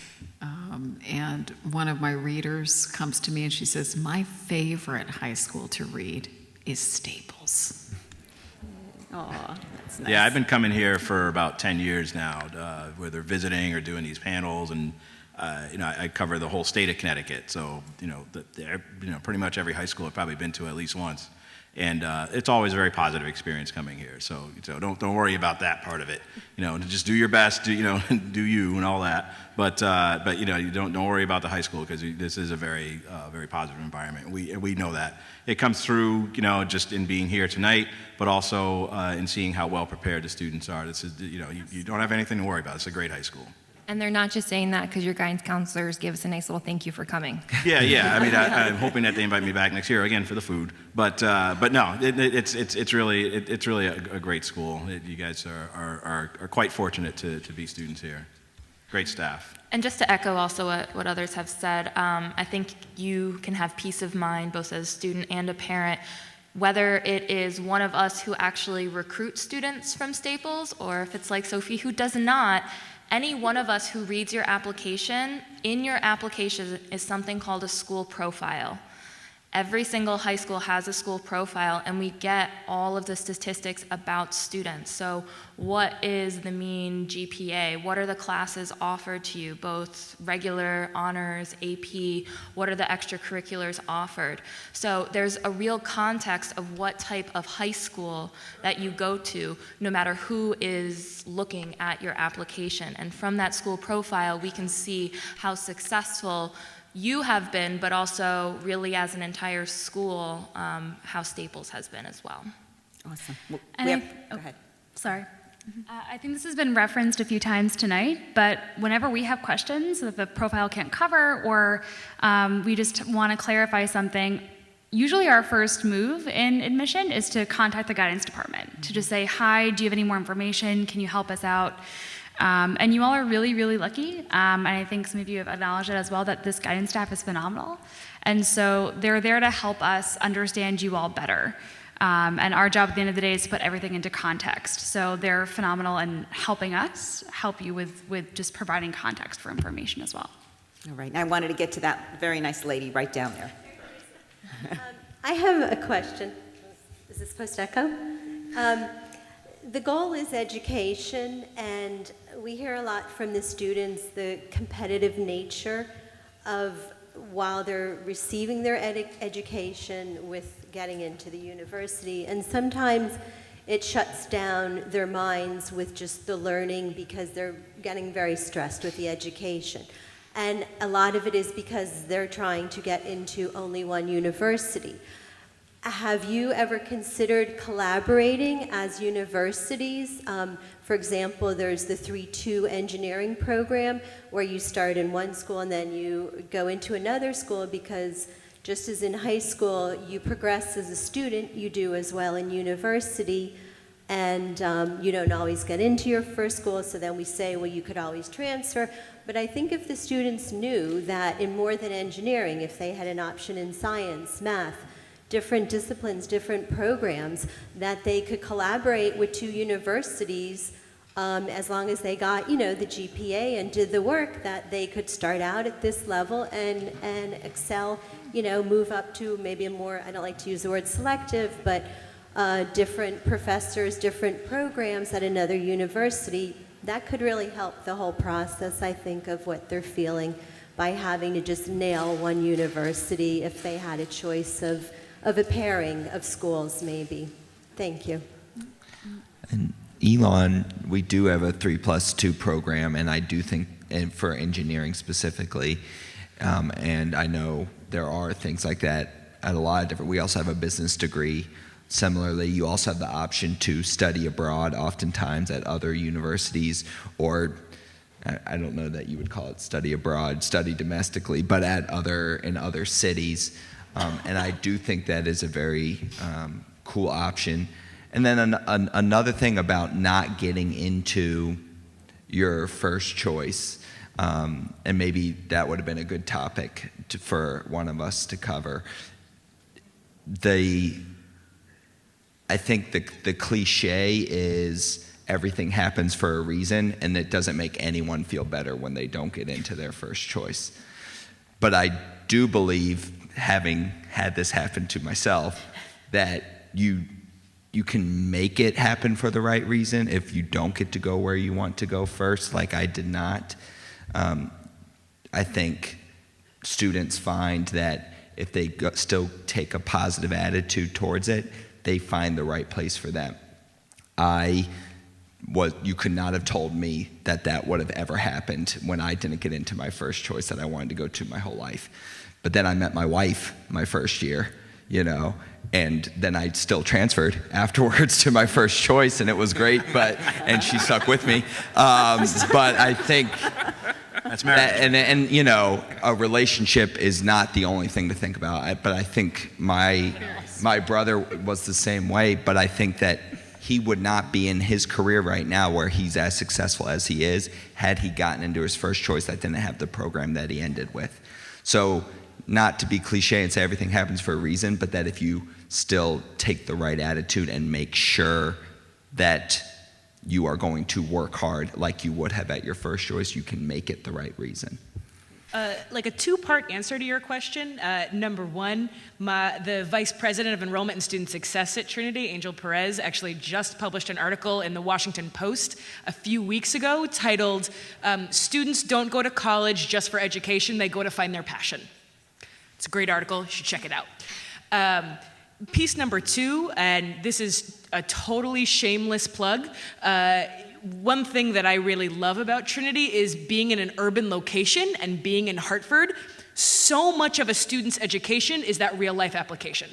and one of my readers comes to me and she says, "My favorite high school to read is Staples." Aw, that's nice. Yeah, I've been coming here for about 10 years now, whether visiting or doing these panels, and I cover the whole state of Connecticut. So pretty much every high school I've probably been to at least once, and it's always a very positive experience coming here. So don't worry about that part of it. Just do your best, do you and all that. But you don't worry about the high school because this is a very very positive environment. We know that. It comes through, just in being here tonight, but also in seeing how well prepared the students are. This is, you don't have anything to worry about. It's a great high school. And they're not just saying that because your guidance counselors gave us a nice little thank you for coming. Yeah. I mean, I'm hoping that they invite me back next year again for the food. But no, it's really a great school. You guys are quite fortunate to be students here. Great staff. And just to echo also what others have said, I think you can have peace of mind, both as a student and a parent, Whether it is one of us who actually recruits students from Staples, or if it's like Sophie who does not, any one of us who reads your application, in your application is something called a school profile. Every single high school has a school profile, and we get all of the statistics about students. So what is the mean GPA? What are the classes offered to you, both regular, honors, AP? What are the extracurriculars offered? So there's a real context of what type of high school that you go to, no matter who is looking at your application. And from that school profile, we can see how successful you have been, but also really as an entire school, how Staples has been as well. Awesome. And Go ahead. Sorry. I think this has been referenced a few times tonight, but whenever we have questions that the profile can't cover, or we just want to clarify something, usually our first move in admission is to contact the guidance department, to just say, hi, do you have any more information? Can you help us out? And you all are really, really lucky, and I think some of you have acknowledged it as well, that this guidance staff is phenomenal. And so they're there to help us understand you all better. And our job at the end of the day is to put everything into context. So they're phenomenal in helping us help you with just providing context for information as well. All right. And I wanted to get to that very nice lady right down there. I have a question. Is this supposed to echo? The goal is education, and we hear a lot from the students the competitive nature of, while they're receiving their education, with getting into the university. And sometimes it shuts down their minds with just the learning because they're getting very stressed with the education. And a lot of it is because they're trying to get into only one university. Have you ever considered collaborating as universities? For example, there's the 3-2 engineering program where you start in one school and then you go into another school, because just as in high school you progress as a student, you do as well in university. And you don't always get into your first school, so then we say, well, you could always transfer. But I think if the students knew that in more than engineering, if they had an option in science, math, different disciplines, different programs, that they could collaborate with 2 universities, as long as they got, the GPA and did the work, that they could start out at this level and excel, move up to maybe a more, I don't like to use the word selective, but different professors, different programs at another university. That could really help the whole process, I think, of what they're feeling by having to just nail one university if they had a choice of a pairing of schools, maybe. Thank you. And Elon, we do have a 3+2 program, and I do think, and for engineering specifically, and I know there are things like that at a lot of different, we also have a business degree. Similarly, you also have the option to study abroad, oftentimes at other universities, or I don't know that you would call it study abroad, study domestically, but in other cities. And I do think that is a very cool option. And then another thing about not getting into your first choice, and maybe that would have been a good topic for one of us to cover. I think the cliche is everything happens for a reason, and it doesn't make anyone feel better when they don't get into their first choice. But I do believe, having had this happen to myself, that you can make it happen for the right reason if you don't get to go where you want to go first, like I did not. I think students find that if they still take a positive attitude towards it, they find the right place for them. You could not have told me that would have ever happened when I didn't get into my first choice that I wanted to go to my whole life. But then I met my wife my first year, and then I still transferred afterwards to my first choice, and it was great, and she stuck with me. But I think that's marriage. And a relationship is not the only thing to think about. But I think my brother was the same way, but I think that he would not be in his career right now where he's as successful as he is had he gotten into his first choice that didn't have the program that he ended with. So, not to be cliche and say everything happens for a reason, but that if you still take the right attitude and make sure that you are going to work hard like you would have at your first choice. You can make it the right reason. Like a two-part answer to your question. Number one, the Vice President of Enrollment and Student Success at Trinity, Angel Perez, actually just published an article in the Washington Post a few weeks ago titled, Students Don't Go to College Just for Education, They Go to Find Their Passion. It's a great article, you should check it out. Piece number two, and this is a totally shameless plug, one thing that I really love about Trinity is being in an urban location and being in Hartford. So much of a student's education is that real life application.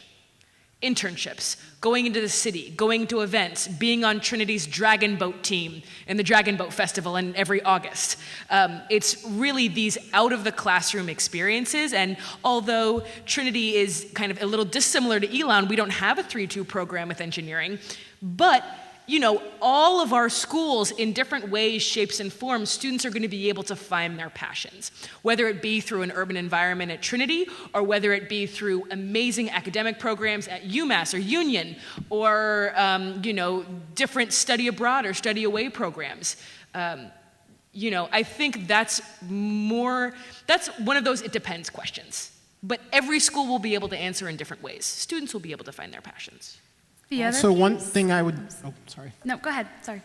Internships, going into the city, going to events, being on Trinity's Dragon Boat team in the Dragon Boat Festival in every August. It's really these out of the classroom experiences, and although Trinity is kind of a little dissimilar to Elon, we don't have a 3-2 program with engineering, but you know, all of our schools in different ways, shapes, and forms, students are going to be able to find their passions, whether it be through an urban environment at Trinity, or whether it be through amazing academic programs at UMass or Union, or, you know, different study abroad or study away programs. You know, I think that's one of those it depends questions. But every school will be able to answer in different ways. Students will be able to find their passions. So one thing I would, oh, sorry. No, go ahead, sorry.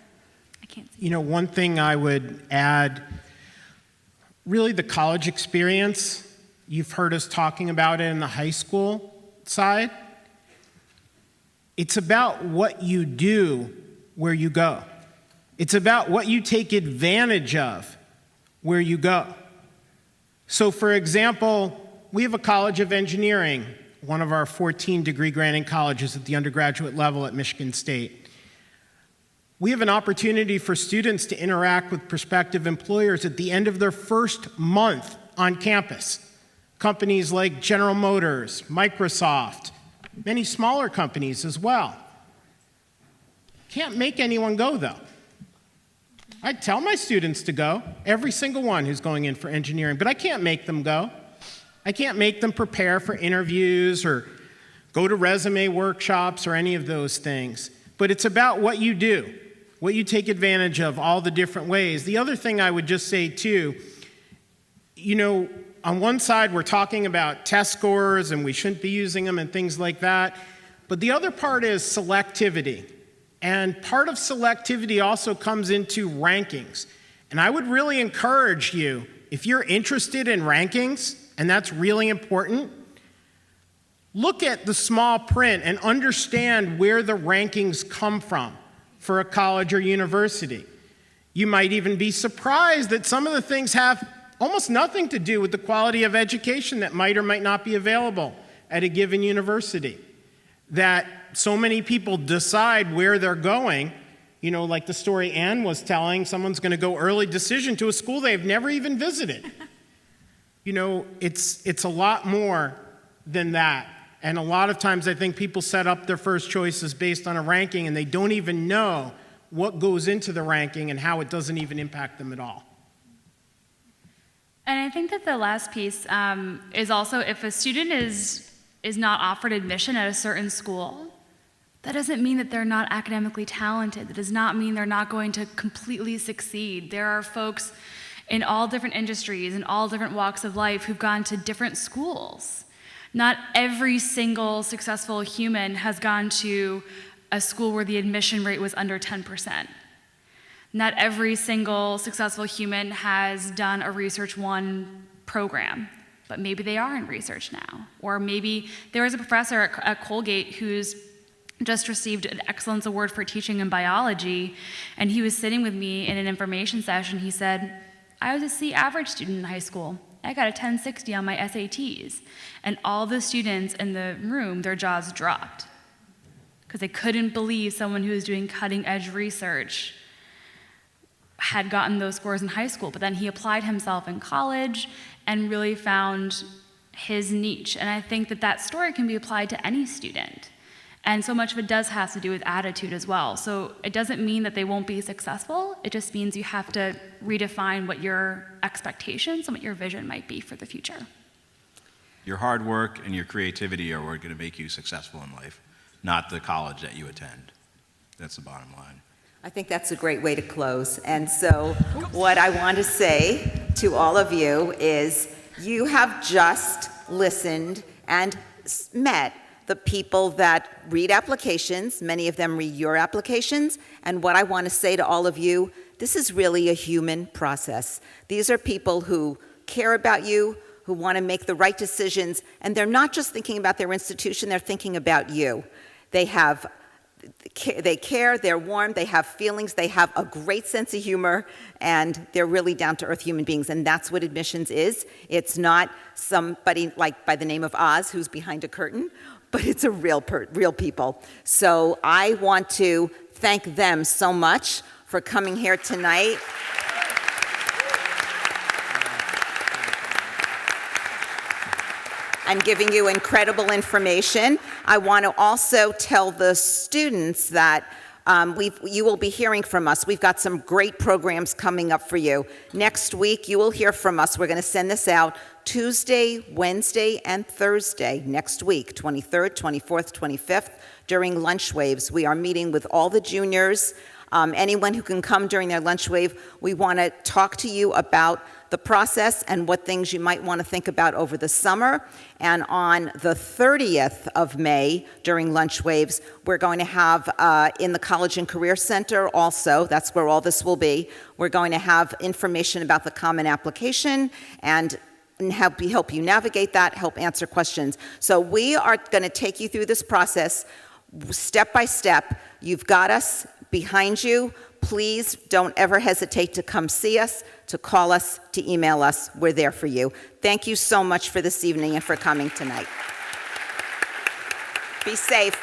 I can't see. You know, one thing I would add, really the college experience, you've heard us talking about it in the high school side. It's about what you do where you go. It's about what you take advantage of where you go. So for example, we have a College of Engineering, one of our 14 degree granting colleges at the undergraduate level at Michigan State. We have an opportunity for students to interact with prospective employers at the end of their first month on campus. Companies like General Motors, Microsoft, many smaller companies as well. Can't make anyone go though. I tell my students to go, every single one who's going in for engineering, but I can't make them go. I can't make them prepare for interviews or go to resume workshops or any of those things. But it's about what you do, what you take advantage of, all the different ways. The other thing I would just say too, you know, on one side we're talking about test scores and we shouldn't be using them and things like that. But the other part is selectivity. And part of selectivity also comes into rankings. And I would really encourage you, if you're interested in rankings, and that's really important, look at the small print and understand where the rankings come from for a college or university. You might even be surprised that some of the things have almost nothing to do with the quality of education that might or might not be available at a given university. That so many people decide where they're going, you know, like the story Ann was telling, someone's going to go early decision to a school they've never even visited. You know, it's a lot more than that. And a lot of times I think people set up their first choices based on a ranking and they don't even know what goes into the ranking and how it doesn't even impact them at all. And I think that the last piece is also if a student is not offered admission at a certain school, that doesn't mean that they're not academically talented. That does not mean they're not going to completely succeed. There are folks in all different industries and all different walks of life who've gone to different schools. Not every single successful human has gone to a school where the admission rate was under 10%. Not every single successful human has done a Research 1 program, but maybe they are in research now. Or maybe there was a professor at Colgate who's just received an Excellence Award for teaching in biology, and he was sitting with me in an information session. He said, I was a C average student in high school. I got a 1060 on my SATs. And all the students in the room, their jaws dropped because they couldn't believe someone who was doing cutting edge research had gotten those scores in high school. But then he applied himself in college and really found his niche. And I think that that story can be applied to any student. And so much of it does have to do with attitude as well. So it doesn't mean that they won't be successful. It just means you have to redefine what your expectations and what your vision might be for the future. Your hard work and your creativity are what are going to make you successful in life, not the college that you attend. That's the bottom line. I think that's a great way to close. And so what I want to say to all of you is you have just listened and met the people that read applications. Many of them read your applications. And what I want to say to all of you, this is really a human process. These are people who care about you, who want to make the right decisions, and they're not just thinking about their institution, they're thinking about you. They care, they're warm, they have feelings, they have a great sense of humor, and they're really down-to-earth human beings, and that's what admissions is. It's not somebody like by the name of Oz who's behind a curtain, but it's a real people. So I want to thank them so much for coming here tonight. And giving you incredible information. I want to also tell the students that you will be hearing from us. We've got some great programs coming up for you. Next week, you will hear from us. We're going to send this out Tuesday, Wednesday, and Thursday next week, 23rd, 24th, 25th, during lunch waves. We are meeting with all the juniors. Anyone who can come during their lunch wave, we want to talk to you about the process and what things you might want to think about over the summer. And on the 30th of May, during lunch waves, we're going to have in the College and Career Center also, that's where all this will be, we're going to have information about the Common Application and help you navigate that, help answer questions. So we are going to take you through this process step by step. You've got us behind you. Please don't ever hesitate to come see us, to call us, to email us. We're there for you. Thank you so much for this evening and for coming tonight. Be safe.